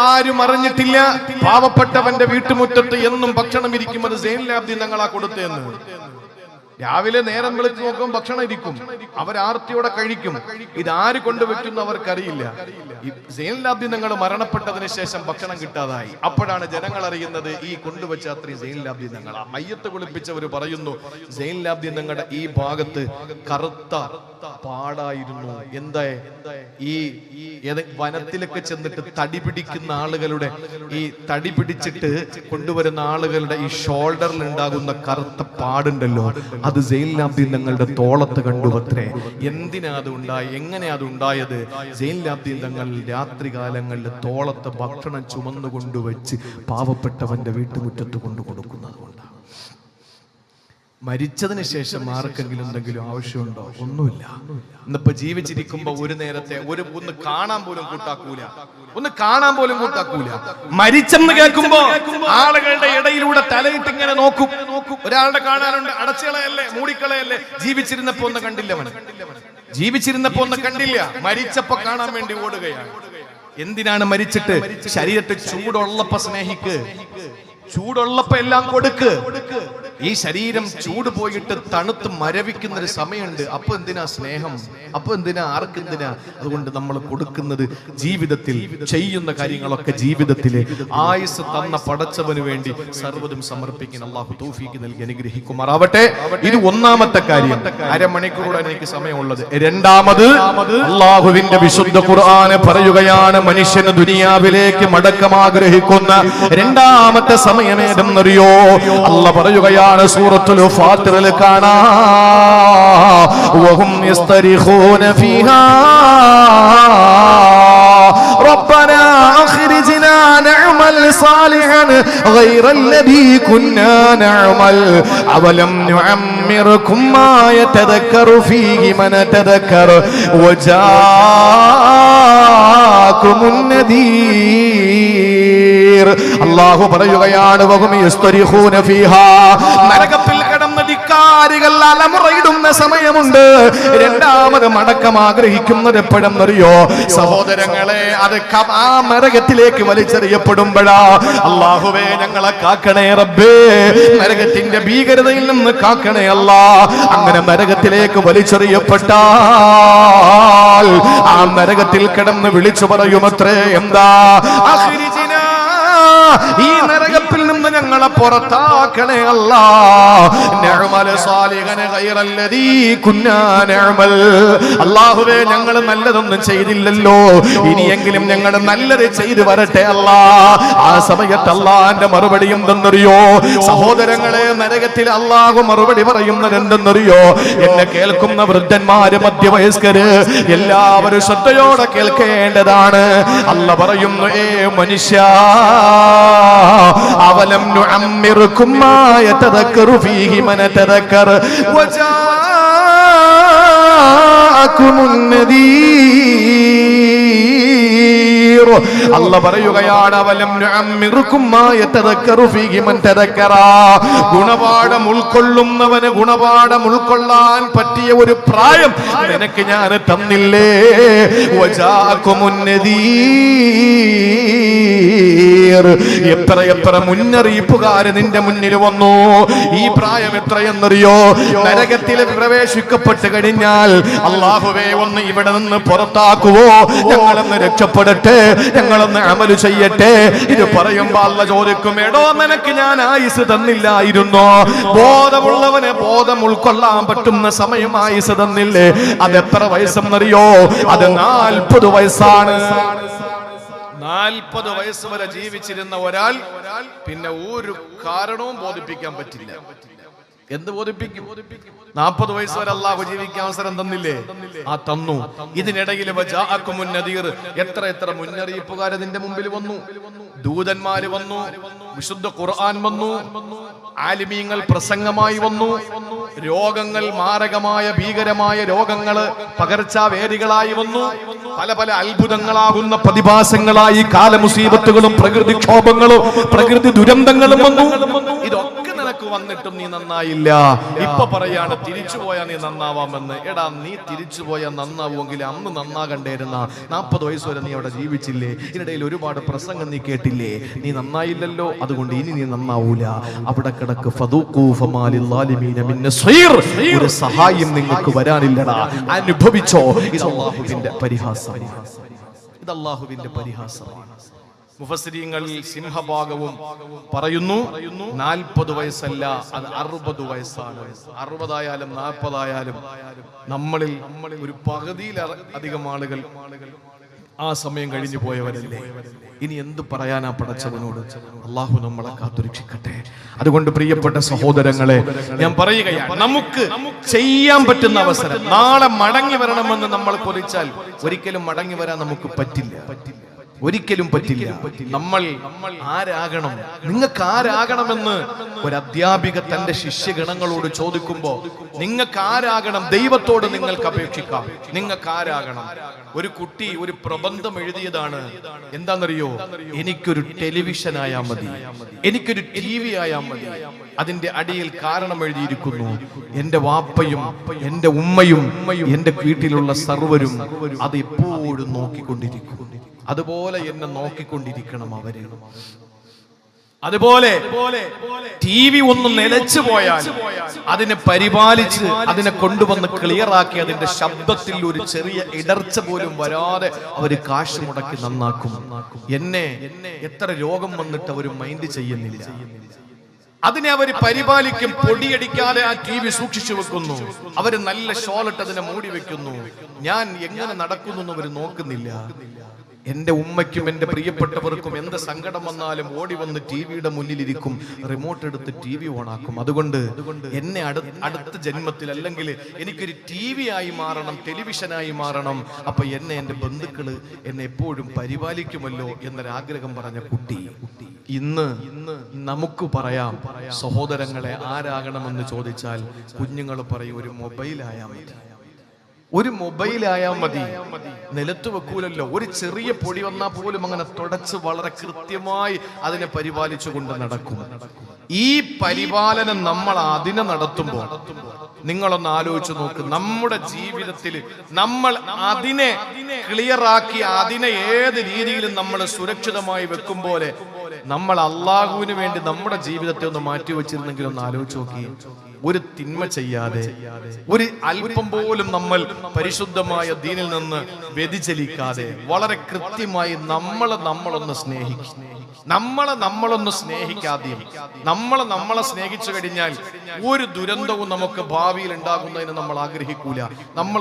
ആരും അറിഞ്ഞിട്ടില്ല പാവപ്പെട്ടവന്റെ വീട്ടുമുറ്റത്ത് എന്നും ഭക്ഷണം ഇരിക്കുന്നത് സൈനുൽ ആബിദീൻ തങ്ങളാ കൊടുത്തതെന്ന്. രാവിലെ നേരം വെളുത്ത് നോക്കും, ഭക്ഷണം ഇരിക്കും, അവരാർത്തിയോടെ കഴിക്കും. ഇതാര് കൊണ്ടുവെക്കുന്ന അവർക്കറിയില്ല. സൈനുൽ ആബിദീൻ തങ്ങൾ മരണപ്പെട്ടതിന് ശേഷം ഭക്ഷണം കിട്ടാതായി. അപ്പോഴാണ് ജനങ്ങൾ അറിയുന്നത് ഈ കൊണ്ടുവച്ച അത്രയും സൈനുൽ ആബിദീൻ തങ്ങൾ. ആ മയ്യത്ത് കുളിപ്പിച്ചവർ പറയുന്നു, സൈനുൽ ആബിദീൻ തങ്ങളുടെ ഈ ഭാഗത്ത് കറുത്ത പാടായിരുന്നു. എന്താ? ഈ വനത്തിലൊക്കെ ചെന്നിട്ട് തടി പിടിക്കുന്ന ആളുകളുടെ, ഈ തടി പിടിച്ചിട്ട് കൊണ്ടുവരുന്ന ആളുകളുടെ ഈ ഷോൾഡറിൽ ഉണ്ടാകുന്ന കറുത്ത പാടുണ്ടല്ലോ, അത് സൈനുൽ ആബിദീൻ തങ്ങളുടെ തോളത്ത് കണ്ടുവത്രേ. എന്തിനാ അത് ഉണ്ടായി? എങ്ങനെയാ അത് ഉണ്ടായത്? സൈനുൽ ആബിദീൻ തങ്ങൾ രാത്രി കാലങ്ങളിൽ തോളത്ത് ഭക്ഷണം ചുമന്നു കൊണ്ടുവച്ച് പാവപ്പെട്ടവന്റെ വീട്ടുമുറ്റത്ത് കൊണ്ടു കൊടുക്കുന്നത് കൊണ്ടാണ്. മരിച്ചതിന് ശേഷം ആർക്കെങ്കിലും എന്തെങ്കിലും ആവശ്യമുണ്ടോ? ഒന്നുമില്ല. ഇന്നിപ്പോ ജീവിച്ചിരിക്കുമ്പോ ഒരു നേരത്തെ ഒന്ന് കാണാൻ പോലും കൂട്ടാക്കൂല. മരിച്ചെന്ന് കേൾക്കുമ്പോ ആളുകളുടെ ഇടയിലൂടെ തലയിട്ട് ഇങ്ങനെ നോക്കും. ഒരാളുടെ കാണാനുണ്ട്, അടച്ചുകളയല്ലേ, മൂടിക്കളയല്ലേ. ജീവിച്ചിരുന്നപ്പോ ഒന്ന് കണ്ടില്ല, മരിച്ചപ്പോ കാണാൻ വേണ്ടി ഓടുകയാണ്. എന്തിനാണ് മരിച്ചിട്ട്? ശരീരത്തിൽ ചൂടുള്ളപ്പോ സ്നേഹിക്ക്, ചൂടുള്ളപ്പോ എല്ലാം കൊടുക്ക്. ഈ ശരീരം ചൂട് പോയിട്ട് തണുത്ത് മരവിക്കുന്ന ഒരു സമയമുണ്ട്. അപ്പൊ എന്തിനാ സ്നേഹം? അപ്പൊ എന്തിനാ? ആർക്കെന്തിനാ? അതുകൊണ്ട് നമ്മൾ കൊടുക്കുന്നത് ജീവിതത്തിൽ ചെയ്യുന്ന കാര്യങ്ങളൊക്കെ ജീവിതത്തിലെ ആയുസ് തന്ന പടച്ചവന് വേണ്ടി സർവ്വതും സമർപ്പിക്കുന്ന അല്ലാഹു തൗഫീഖ് നൽകി അനുഗ്രഹിക്കുമാറാവട്ടെ. ഇത് ഒന്നാമത്തെ കാര്യം. അരമണിക്കൂറോടെ എനിക്ക് സമയമുള്ളത്. രണ്ടാമത്, അല്ലാഹുവിന്റെ വിശുദ്ധ ഖുർആന് പറയുകയാണ്, മനുഷ്യന് ദുനിയാവിലേക്ക് മടക്കം ആഗ്രഹിക്കുന്ന രണ്ടാമത്തെ സമയമേതെന്നറിയോ? അല്ലാഹ് പറയുകയാണ് സൂറത്തുൽ ഫാത്തിറിൽ കാണാ, വഹും യസ്തരിഖൂന ഫീഹാ റബ്ബനാ അഖ്രിജ്നാ നഅമൽ സാലിഹൻ ഗൈറല്ലദീ കുന്നാ നഅമൽ അവലം നുഅമ്മിർകും മാ യതദക്കറു ഫീഹി മൻ തദക്കർ വജാഅകുമുർ ജാഅകുമുൻ നദീർ. അല്ലാഹു പറയുകയാണ് വഹും യസ്തരിഖൂന ഫീഹാ. നരകത്തിൽ കിടന്ന ധിക്കാരികൾ അലമുറയിടുന്ന സമയമുണ്ട്. രണ്ടാമത് മടക്കം ആഗ്രഹിക്കുന്നത് എപ്പോഴെന്നറിയോ സഹോദരങ്ങളെ? അത് ആ നരകത്തിലേക്ക് വലിച്ചെറിയപ്പെടുമ്പോഴാ. അല്ലാഹുവേ ഞങ്ങളെ കാക്കണേ റബ്ബേ, നരകത്തിന്റെ ഭീകരതയിൽ നിന്ന് കാക്കണേ അല്ലാ. അങ്ങനെ നരകത്തിലേക്ക് വലിച്ചെറിയപ്പെട്ടാൽ ആ നരകത്തിൽ കിടന്ന് വിളിച്ചു പറയുമത്രേ, എന്താ? ഈ നരകത്തിൽ നിന്ന് ഞങ്ങളെ പുറത്താക്കണേ അല്ലാ. നഅമൽ സാലിഹൻ ഗൈറല്ലദീ കുന്നാ നഅമൽ. അല്ലാഹുവേ ഞങ്ങൾ നല്ലതൊന്നും ചെയ്തില്ലല്ലോ, ഇനിയെങ്കിലും ഞങ്ങൾ നല്ലത് ചെയ്തു വരട്ടെ അല്ലാ. ആ സമയത്ത് അല്ലാഹുവിന്റെ മറുപടി എന്തെന്നറിയോ സഹോദരങ്ങളെ? നരകത്തിൽ അല്ലാഹു മറുപടി പറയുന്നത് എന്തെന്നറിയോ? എന്നെ കേൾക്കുന്ന വൃദ്ധന്മാര്, മധ്യവയസ്കര് എല്ലാവരും ശ്രദ്ധയോടെ കേൾക്കേണ്ടതാണ്. അല്ലാഹു പറയുന്നു, ഏ മനുഷ്യ, അവലം നുഅമ്മിറുകും മാ യതദക്കറു ഫീഹി മൻ തദക്കർ വജാഅകുമുൻ നദീർ. അല്ലാഹു പറയുകയാണ്, അവലം നുഅമ്മിറുകും മാ യതദക്കറു ഫീഹി മൻ തദക്കറ. ഗുണപാഠം ഉൾക്കൊള്ളുന്നവന് ഗുണപാഠം ഉൾക്കൊള്ളാൻ പറ്റിയ ഒരു പ്രായം നിനക്ക് ഞാൻ തന്നില്ലേ? വജാഅകുമുൻ നദീർ. എത്ര മുന്നറിയിപ്പുകാര് നിന്റെ മുന്നിൽ വന്നു. ഈ പ്രായം എത്രയെന്നറിയോ? നരകത്തിൽ പ്രവേശിക്കപ്പെട്ട് കഴിഞ്ഞാൽ അല്ലാഹുവേ ഒന്ന് ഇവിടെ നിന്ന് പുറത്താക്കുവോ, ഞങ്ങളൊന്ന് രക്ഷപ്പെടട്ടെ, ഞങ്ങളൊന്ന് അമല് ചെയ്യട്ടെ. ഇത് പറയുമ്പോ അല്ലാഹു ചോദിക്കും, എടോ നിനക്ക് ഞാൻ ആയുസ് തന്നില്ലായിരുന്നോ? ബോധമുള്ളവനെ ബോധം ഉൾക്കൊള്ളാൻ പറ്റുന്ന സമയം ആയുസ് തന്നില്ലേ? അതെത്ര വയസ്സെന്നറിയോ? അത് 40 വയസ്സാണ്. 40 വയസ്സ് വരെ ജീവിച്ചിരുന്ന ഒരാൾ പിന്നെ ഒരു കാരണവും ബോധിപ്പിക്കാൻ പറ്റില്ല. എന്ത് ബോധിപ്പിക്കും? 40 വയസ്സ് വരെ അല്ലാഹു ജീവിക്കാൻ അവസരം തന്നില്ലേ? ആ തന്നു. ഇതിനിടയിൽ വജാഅകുമുൻ നദീർ. എത്ര മുന്നറിയിപ്പുകാര് നിന്റെ മുമ്പിൽ വന്നു. ദൂതന്മാര് വന്നു, വിശുദ്ധ ഖുർആൻ വന്നു, ആലിമീങ്ങൾ പ്രസംഗമായി വന്നു. രോഗങ്ങൾ, മാരകമായ ഭീകരമായ രോഗങ്ങള് പകർച്ചാവേദികളായി വന്നു. പല അത്ഭുതങ്ങളാകുന്ന പ്രതിഭാസങ്ങളായി കാലമുസീബത്തുകളും പ്രകൃതിക്ഷോഭങ്ങളും പ്രകൃതി ദുരന്തങ്ങളും വന്നു. ഇതൊക്കെ നിനക്ക് വന്നിട്ടും നീ നന്നായില്ല. ഇപ്പൊ പറയാണ് തിരിച്ചു പോയാൽ നീ നന്നാവാമെന്ന്. എടാ, നീ തിരിച്ചു പോയാൽ നന്നാവുമെങ്കിൽ അന്ന് നന്നാകണ്ടേരുന്ന. 40 വയസ്സ് വരെ നീ അവിടെ ജീവിച്ചില്ലേ? ഇതിനിടയിൽ ഒരുപാട് പ്രസംഗം നീ കേട്ടില്ലേ? നീ നന്നായില്ലല്ലോ, അതുകൊണ്ട് ഇനി നീ നന്നാവൂല. അവിടെ കിടക്ക് ഫദൂഖൂ ഫമാലിൽ ളാലിമീന മിൻ നസീർ. ഒരു സഹായം നിങ്ങൾക്ക് വരാനില്ലടാ, അനുഭവിച്ചോ. ഇത് അല്ലാഹുവിന്റെ പരിഹാസമാണ്. ഇത് അല്ലാഹുവിന്റെ പരിഹാസമാണ്. മുഫസ്സിരീങ്ങളിൽ സിംഹഭാഗവും പറയുന്നു 40 വയസ്സല്ല, അത് 60 വയസ്സാണ്. 60 ആയാലും 40 ആയാലും നമ്മളിൽ ഒരു പകുതിയിൽ അധികം ആളുകൾ ആ സമയം കഴിഞ്ഞു പോയവരല്ലേ. ഇനി എന്ത് പറയാനാ പടച്ചവനോട്? അല്ലാഹു നമ്മളെ കാത്തുരക്ഷിക്കട്ടെ. അതുകൊണ്ട് പ്രിയപ്പെട്ട സഹോദരങ്ങളെ, ഞാൻ പറയുകയാണ്, നമുക്ക് ചെയ്യാൻ പറ്റുന്ന അവസരം നാളെ മടങ്ങി വരണമെന്ന് നമ്മൾ കൊതിച്ചാൽ ഒരിക്കലും മടങ്ങി വരാൻ നമുക്ക് പറ്റില്ല. ഒരിക്കലും പറ്റില്ല. നമ്മൾ ആരാകണം, നിങ്ങൾക്ക് ആരാകണമെന്ന് ഒരു അധ്യാപിക തന്റെ ശിഷ്യഗണങ്ങളോട് ചോദിക്കുമ്പോ നിങ്ങൾക്ക് ആരാകണം? ദൈവത്തോട് നിങ്ങൾക്ക് അപേക്ഷിക്കാം. നിങ്ങൾക്ക് ആരാകണം? ഒരു കുട്ടി ഒരു പ്രബന്ധം എഴുതിയതാണ്. എന്താണെന്നറിയോ? എനിക്കൊരു ടെലിവിഷൻ ആയാ മതി, എനിക്കൊരു TV ആയാ മതി. അതിന്റെ അടിയിൽ കാരണം എഴുതിയിരിക്കുന്നു, എന്റെ വാപ്പയും എന്റെ ഉമ്മയും എന്റെ വീട്ടിലുള്ള സർവരും അത് എപ്പോഴും നോക്കിക്കൊണ്ടിരിക്കും. അതുപോലെ എന്നെ നോക്കിക്കൊണ്ടിരിക്കണം അവര്. അതുപോലെ TV ഒന്ന് നിലച്ചു പോയാൽ അതിനെ പരിപാലിച്ച് അതിനെ കൊണ്ടുവന്ന് ക്ലിയറാക്കി അതിന്റെ ശബ്ദത്തിൽ ഒരു ചെറിയ ഇടർച്ച പോലും വരാതെ അവര് കാശ് മുടക്കി നന്നാക്കും. എന്നെ എത്ര രോഗം വന്നിട്ട് അവർ മൈൻഡ് ചെയ്യുന്നില്ല. അതിനെ അവർ പരിപാലിക്കും. പൊടിയടിക്കാതെ ആ TV സൂക്ഷിച്ചു വെക്കുന്നു. അവര് നല്ല ഷോളിട്ട് അതിനെ മൂടി വെക്കുന്നു. ഞാൻ എങ്ങനെ നടക്കുന്നു എന്ന് അവർ നോക്കുന്നില്ല. എന്റെ ഉമ്മയ്ക്കും എന്റെ പ്രിയപ്പെട്ടവർക്കും എന്ത് സങ്കടം വന്നാലും ഓടി വന്ന് ടിവിയുടെ മുന്നിലിരിക്കും, റിമോട്ട് എടുത്ത് TV ഓണാക്കും. അതുകൊണ്ട് എന്നെ അടുത്ത ജന്മത്തിൽ അല്ലെങ്കിൽ എനിക്കൊരു TV ആയി മാറണം, ടെലിവിഷനായി മാറണം. അപ്പൊ എന്നെ എന്റെ ബന്ധുക്കള് എന്നെ എപ്പോഴും പരിപാലിക്കുമല്ലോ എന്നൊരാഗ്രഹം പറഞ്ഞ കുട്ടി ഇന്ന് നമുക്ക് പറയാം, സഹോദരങ്ങളെ ആരാകണമെന്ന് ചോദിച്ചാൽ കുഞ്ഞുങ്ങൾ പറയും ഒരു മൊബൈലായാൽ മതി, ഒരു മൊബൈലായാൽ മതി, നിലത്ത് വെക്കൂലല്ലോ. ഒരു ചെറിയ പൊടി വന്നാൽ പോലും അങ്ങനെ തുടച്ച് വളരെ കൃത്യമായി അതിനെ പരിപാലിച്ചു കൊണ്ട് നടക്കും. ഈ പരിപാലനം നമ്മൾ അതിനെ നടത്തുമ്പോൾ നിങ്ങളൊന്ന് ആലോചിച്ച് നോക്ക്, നമ്മുടെ ജീവിതത്തിൽ നമ്മൾ അതിനെ ക്ലിയറാക്കി അതിനെ ഏത് രീതിയിലും നമ്മൾ സുരക്ഷിതമായി വെക്കും പോലെ നമ്മൾ അള്ളാഹുവിന് വേണ്ടി നമ്മുടെ ജീവിതത്തെ ഒന്ന് മാറ്റി വെച്ചിരുന്നെങ്കിൽ ഒന്ന് ആലോചിച്ച് നോക്കി. ഒരു തിന്മ ചെയ്യാതെ, ഒരു അല്പം പോലും നമ്മൾ പരിശുദ്ധമായ ദീനിൽ നിന്ന് വ്യതിചലിക്കാതെ വളരെ കൃത്യമായി നമ്മളൊന്ന് സ്നേഹിക്കും. നമ്മളൊന്ന് സ്നേഹിക്കാതെയും നമ്മളെ സ്നേഹിച്ചു കഴിഞ്ഞാൽ ഒരു ദുരന്തവും നമുക്ക് ഭാവിയിൽ ഉണ്ടാകുന്നതിന് നമ്മൾ ആഗ്രഹിക്കൂല.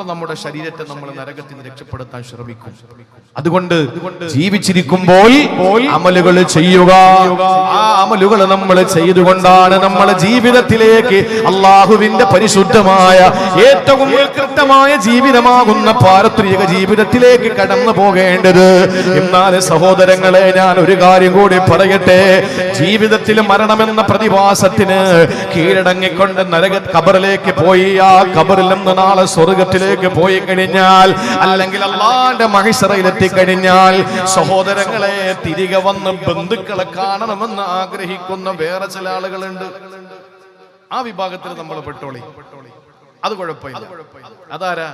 നമ്മുടെ ശരീരത്തെ നമ്മൾ നരകത്തിൽ നിന്ന് രക്ഷപ്പെടുത്താൻ ശ്രമിക്കും. അതുകൊണ്ട് ജീവിച്ചിരിക്കുമ്പോൾ അമലുകൾ ചെയ്യുക. ആ അമലുകൾ നമ്മൾ ചെയ്തുകൊണ്ടാണ് നമ്മുടെ ജീവിതത്തിലേക്ക് അള്ളാഹുവിന്റെ പരിശുദ്ധമായ ഏറ്റവും കൃത്യമായ ജീവിതമാകുന്ന പാരത്രിക ജീവിതത്തിലേക്ക് കടന്നു പോകേണ്ടത്. എന്നാൽ സഹോദരങ്ങളെ, ഞാൻ ഒരു കാര്യം കൂടി പറയട്ടെ. ജീവിതത്തിൽ മരണമെന്ന പ്രതിഭാസത്തിന് കീഴടങ്ങിക്കൊണ്ട് ഖബറിലേക്ക് പോയി ആ ഖബറിൽ നിന്ന് നാളെ സ്വർഗത്തിലേക്ക് പോയി കഴിഞ്ഞാൽ, അല്ലെങ്കിൽ അല്ലാഹുവിന്റെ മഹ്ശറയിലെത്തി കഴിഞ്ഞാൽ, സഹോദരങ്ങളെ, തിരികെ വന്ന് ബന്ധുക്കളെ കാണണമെന്ന് ആഗ്രഹിക്കുന്ന വേറെ ചില ആളുകളുണ്ട്. ആ വിഭാഗത്തിൽ നമ്മൾ പെട്ടോളി, അത് കുഴപ്പമില്ല. അതാരാ?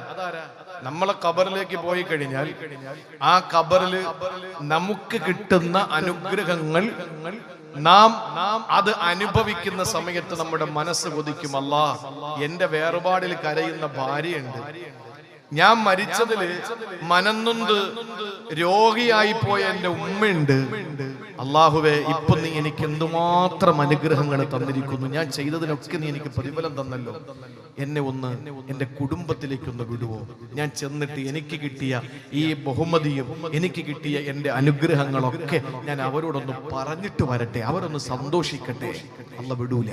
നമ്മളെ ഖബറിലേക്ക് പോയി കഴിഞ്ഞാൽ ആ ഖബറിൽ നമുക്ക് കിട്ടുന്ന അനുഗ്രഹങ്ങൾ നാം അത് അനുഭവിക്കുന്ന സമയത്ത് നമ്മുടെ മനസ്സ് കൊതിക്കും, അല്ലാഹ്, എന്റെ വേർപാടിൽ കരയുന്ന ഭാര്യയുണ്ട്, ഞാൻ മരിച്ചതില് മനന്നൊന്ത് രോഗിയായി പോയ എന്റെ ഉമ്മയുണ്ട്, അള്ളാഹുവേ, ഇപ്പൊ നീ എനിക്ക് എന്തുമാത്രം അനുഗ്രഹങ്ങൾ തന്നിരിക്കുന്നു, ഞാൻ ചെയ്തതിനൊക്കെ നീ എനിക്ക് പ്രതിഫലം തന്നല്ലോ, എന്നെ ഒന്ന് എന്റെ കുടുംബത്തിലേക്കൊന്ന് വിടുവോ? ഞാൻ ചെന്നിട്ട് എനിക്ക് കിട്ടിയ ഈ ബഹുമതിയും എനിക്ക് കിട്ടിയ എന്റെ അനുഗ്രഹങ്ങളൊക്കെ ഞാൻ അവരോടൊന്ന് പറഞ്ഞിട്ട് വരട്ടെ, അവരൊന്ന് സന്തോഷിക്കട്ടെ. അല്ലാഹ് വിടൂല.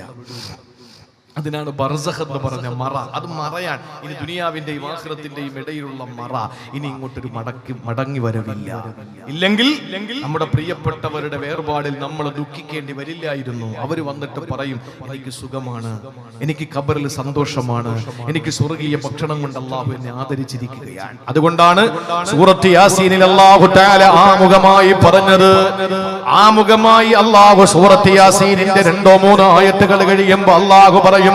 അതിനാണ് ബർസഖ് എന്ന് പറഞ്ഞ മറ. അത് മറയാണ്. ഇനി ദുനിയാവിന്റെയും ആഖിറത്തിന്റെയും ഇടയിലുള്ള മറ. ഇനി ഇങ്ങോട്ടൊരു മടങ്ങി വരവില്ല. ഇല്ലെങ്കിൽ നമ്മുടെ പ്രിയപ്പെട്ടവരുടെ വേർപാടിൽ നമ്മൾ ദുഃഖിക്കേണ്ടി വരില്ലായിരുന്നു. അവർ വന്നിട്ട് പറയും, എനിക്ക് സുഖമാണ്, എനിക്ക് ഖബറിൽ സന്തോഷമാണ്, എനിക്ക് സ്വർഗീയ ഭക്ഷണം കൊണ്ട് അല്ലാഹു എന്നെ ആദരിച്ചിരിക്കുകയാണ്. അതുകൊണ്ടാണ് സൂറത്ത് യാസീനിൽ അല്ലാഹു തആല ആമുഖമായി പറഞ്ഞത്. ആമുഖമായി അല്ലാഹു സൂറത്ത് യാസീനിന്റെ 2-3 ആയത്തുകൾ കഴിയുമ്പോൾ അല്ലാഹു പറയും,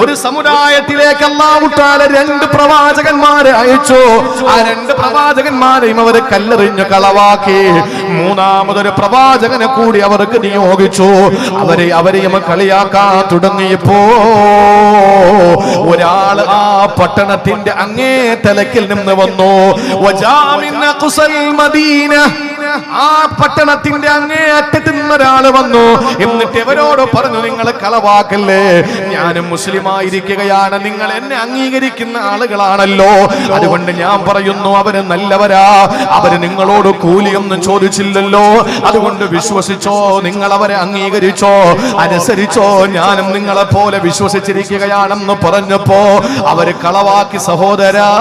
ഒരു സമുദായത്തിലേക്ക് അല്ലാഹു തആല 2 പ്രവാചകന്മാരെ അയച്ചു. ആ 2 പ്രവാചകന്മാരെയും അവർ കല്ലെറിഞ്ഞു കളവാക്കി. 3-മതൊരു പ്രവാചകനെ കൂടി അവർക്ക് നിയോഗിച്ചു. അവരെയും കളിയാക്കാൻ തുടങ്ങിയപ്പോ ഒരാള് ആ പട്ടണത്തിന്റെ അങ്ങേ തലക്കിൽ നിന്ന് വന്നു. ആ പട്ടണത്തിന്റെ അങ്ങേ അറ്റത്ത് നിന്നൊരാള് വന്നു. എന്നിട്ട് ഇവരോട് പറഞ്ഞു, നിങ്ങൾ കളവാക്കല്ലേ, ഞാനും മുസ്ലിമായിരിക്കുകയാണ്, നിങ്ങൾ എന്നെ അംഗീകരിക്കുന്ന ആളുകളാണല്ലോ, അതുകൊണ്ട് ഞാൻ പറയുന്നു അവര് നല്ലവരാ, അവര് നിങ്ങളോട് കൂലിയൊന്നും ചോദിച്ചില്ലല്ലോ, അതുകൊണ്ട് വിശ്വസിച്ചോ, നിങ്ങൾ അവരെ അംഗീകരിച്ചോ, അനുസരിച്ചോ, ഞാനും നിങ്ങളെ പോലെ വിശ്വസിച്ചിരിക്കുകയാണെന്ന് പറഞ്ഞപ്പോ അവര് കളവാക്കി. സഹോദരാ,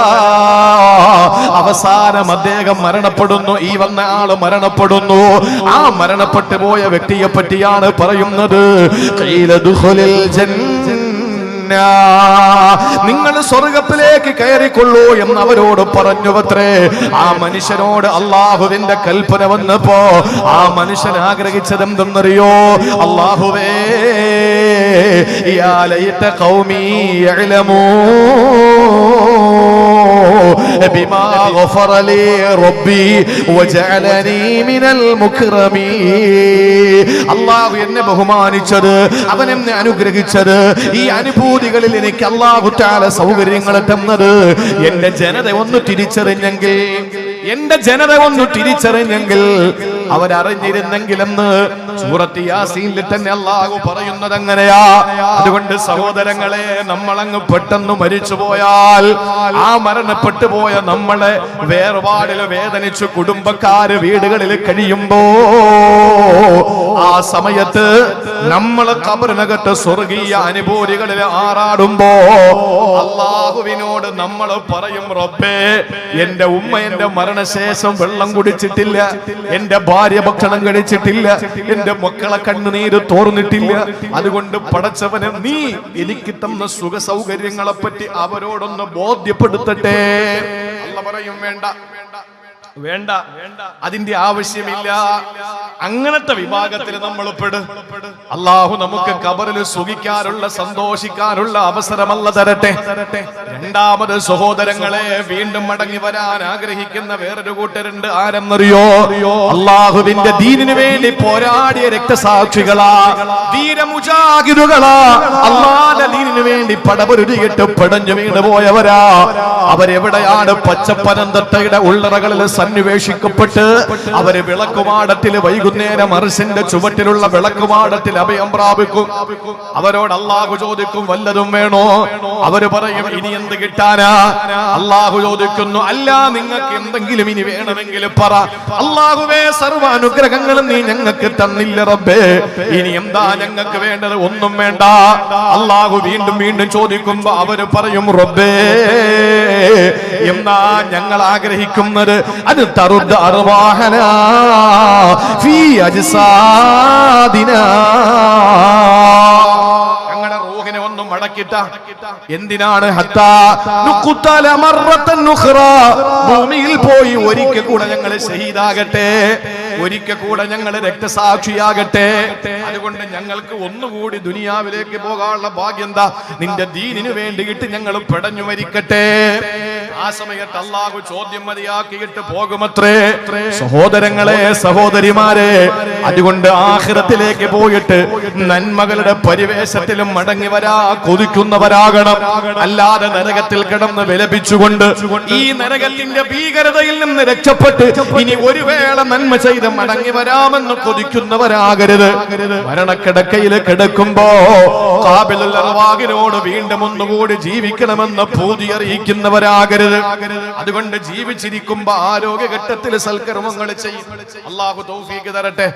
അവസാനം അദ്ദേഹം മരണപ്പെടുന്നു. ഈ വന്ന ആള് മരണപ്പെടുന്നു. ആ മരണപ്പെട്ടു പോയ വ്യക്തിയെ പറ്റിയാണ് പറയുന്നത്. നിങ്ങൾ സ്വർഗത്തിലേക്ക് കയറിക്കൊള്ളൂ എന്ന് അവരോട് പറഞ്ഞുവത്രേ. ആ മനുഷ്യനോട് അള്ളാഹുവിന്റെ കൽപ്പന വന്നപ്പോ ആ മനുഷ്യൻ ആഗ്രഹിച്ചത് എന്തെന്നറിയോ? അള്ളാഹുവേ, യാ ലൈത ഖൗമി യഅലമൂ ബിമാ ഗഫറ ലി റബ്ബി വജഅലനി മിനൽ മുക്രമീൻ. അല്ലാഹു എന്നെ ബഹുമാനിച്ചത്, അവൻ എന്നെ അനുഗ്രഹിച്ചത്, ഈ അനുഭൂതികളിൽ എനിക്ക് അല്ലാഹു തആല സൗകര്യങ്ങൾ തന്നത് എന്റെ ജനത ഒന്ന് തിരിച്ചറിഞ്ഞെങ്കിൽ അവരറിഞ്ഞിരുന്നെങ്കിലെന്ന് സൂറത്ത് യാസീനിൽ തന്നെ അല്ലാഹു പറയുന്നത് അങ്ങനെയാ. അതുകൊണ്ട് സഹോദരങ്ങളെ, നമ്മളങ്ങ് പെട്ടെന്ന് മരിച്ചു പോയാൽ, ആ മരണപ്പെട്ടു പോയ നമ്മളെ വേർപാടിൽ വേദനിച്ചു കുടുംബക്കാര് വീടുകളിൽ കഴിയുമ്പോ, ആ സമയത്ത് നമ്മൾ ഖബറിനകത്ത് സ്വർഗീയ അനുഭൂതികളിൽ ആറാടുമ്പോ അല്ലാഹുവിനോട് നമ്മൾ പറയും, റബ്ബേ, എന്റെ ഉമ്മ എന്റെ മരണശേഷം വെള്ളം കുടിച്ചിട്ടില്ല, എന്റെ ഭാര്യ ഭക്ഷണം കഴിച്ചിട്ടില്ല, എന്റെ മക്കളെ കണ്ണുനീര് തോർന്നിട്ടില്ല. അതുകൊണ്ട് പടച്ചവനെ നീ എനിക്ക് തന്ന സുഖ സൗകര്യങ്ങളെ പറ്റി അവരോടൊന്ന് ബോധ്യപ്പെടുത്തട്ടെ. അല്ലാഹു പറയും വേണ്ട വേണ്ട, അതിന്റെ ആവശ്യമില്ല. അങ്ങനത്തെ വിഭാഗത്തിൽ നമ്മൾ പെടും. അള്ളാഹു നമുക്ക് ഖബറിൽ സുഖിക്കാനുള്ള സന്തോഷിക്കാനുള്ള അവസരമല്ല തരട്ടെ. രണ്ടാമത് സഹോദരങ്ങളെ, വീണ്ടും മടങ്ങി വരാൻ ആഗ്രഹിക്കുന്ന വേറൊരു കൂട്ടരുണ്ട്. ആരെന്നറിയോ? അള്ളാഹുവിന്റെ ദീനിനു വേണ്ടി പോരാടിയ രക്തസാക്ഷികളാ, ധീരമുജാഹിദുകളാ, അള്ളാഹുവിന്റെ ദീനിനു വേണ്ടി പടപൊരുതിയിട്ട് പടഞ്ഞു വീണു പോയവരാ. അവരെവിടെയാണ്? പച്ചപ്പനന്തട്ടയുടെ ഉള്ളറകളിൽ സന്നിവേശിക്കപ്പെട്ട് അവര് വിളക്കുമാടത്തിൽ വൈകുന്നേരം അർശിന്റെ ചുവട്ടിലുള്ള വിളക്കുമാടത്തിൽ അഭയം പ്രാപിക്കും. അവരോട് അള്ളാഹു ചോദിക്കും, വല്ലതും വേണോ? അവര് പറയും, ഇനി എന്ത് കിട്ടാനാ? അള്ളാഹു ചോദിക്കുന്നു, അല്ല, നിങ്ങൾക്ക് എന്തെങ്കിലും ഇനി വേണമെങ്കിൽ പറ. അള്ളാഹുവേ, സർവാനുഗ്രഹങ്ങളും നീ ഞങ്ങൾക്ക് തന്നില്ല റബ്ബേ, ഇനി എന്താ ഞങ്ങൾക്ക് വേണ്ടത്? ഒന്നും വേണ്ട. അള്ളാഹു വീണ്ടും വീണ്ടും ചോദിക്കുമ്പോ അവര് പറയും, റബ്ബേ, എന്നാ ഞങ്ങൾ ആഗ്രഹിക്കുന്നത് അത് തറുദ് അർവാഹനാ ഫീ അജ്സാദിനാ, ഞങ്ങളുടെ റൂഹിനെ ഒന്നും മടക്കിട്ട. എന്തിനാണ്? ഹത്താ നുഖ്തല മറത്തൻ ഉഖ്റാ, ഭൂമിയിൽ പോയി ഒരിക്കൽ കൂടെ ഞങ്ങൾ ഷഹീദാകട്ടെ, ഒരിക്കൽ കൂടെ ഞങ്ങൾ രക്തസാക്ഷിയാകട്ടെ. അതുകൊണ്ട് ഞങ്ങൾക്ക് ഒന്നുകൂടി ദുനിയാവിലേക്ക് പോകാനുള്ള ഭാഗ്യം എന്താ? നിന്റെ ദീനിനു വേണ്ടിയിട്ട് ഞങ്ങൾ പിടഞ്ഞു മരിക്കട്ടെ. ആ സമയത്ത് അള്ളാഹു ചോദ്യം മതിയാക്കിയിട്ട് പോകുമത്രേ. സഹോദരങ്ങളെ, സഹോദരിമാരെ, അതുകൊണ്ട് ആഖിറത്തിലേക്ക് പോയിട്ട് നന്മകളുടെ പരിവേശത്തിലും മടങ്ങി വരാ കൊതിക്കുന്നവരാകണം. അല്ലാതെ നരകത്തിൽ കിടന്ന് വിലപിച്ചുകൊണ്ട് ഈ നരകത്തിന്റെ ഭീകരതയിൽ നിന്ന് രക്ഷപ്പെട്ട് ഇനി ഒരു വേള നന്മ ചെയ്ത് മടങ്ങി വരാമെന്ന് കൊതിക്കുന്നവരാകരുത്. മരണക്കിടക്കയിൽ കിടക്കുമ്പോ ഖാബിലുൽ അർവാഹിനോട് വീണ്ടും ഒന്നുകൂടി ജീവിക്കണമെന്ന് പൂതി അറിയിക്കുന്നവരാകരുത്. അതുകൊണ്ട് ജീവിച്ചിരിക്കുമ്പോ ആരോഗ്യഘട്ടത്തിൽ സൽക്കർമ്മങ്ങൾ ചെയ്യും. അല്ലാഹു തൗഫീഖ് തരട്ടെ.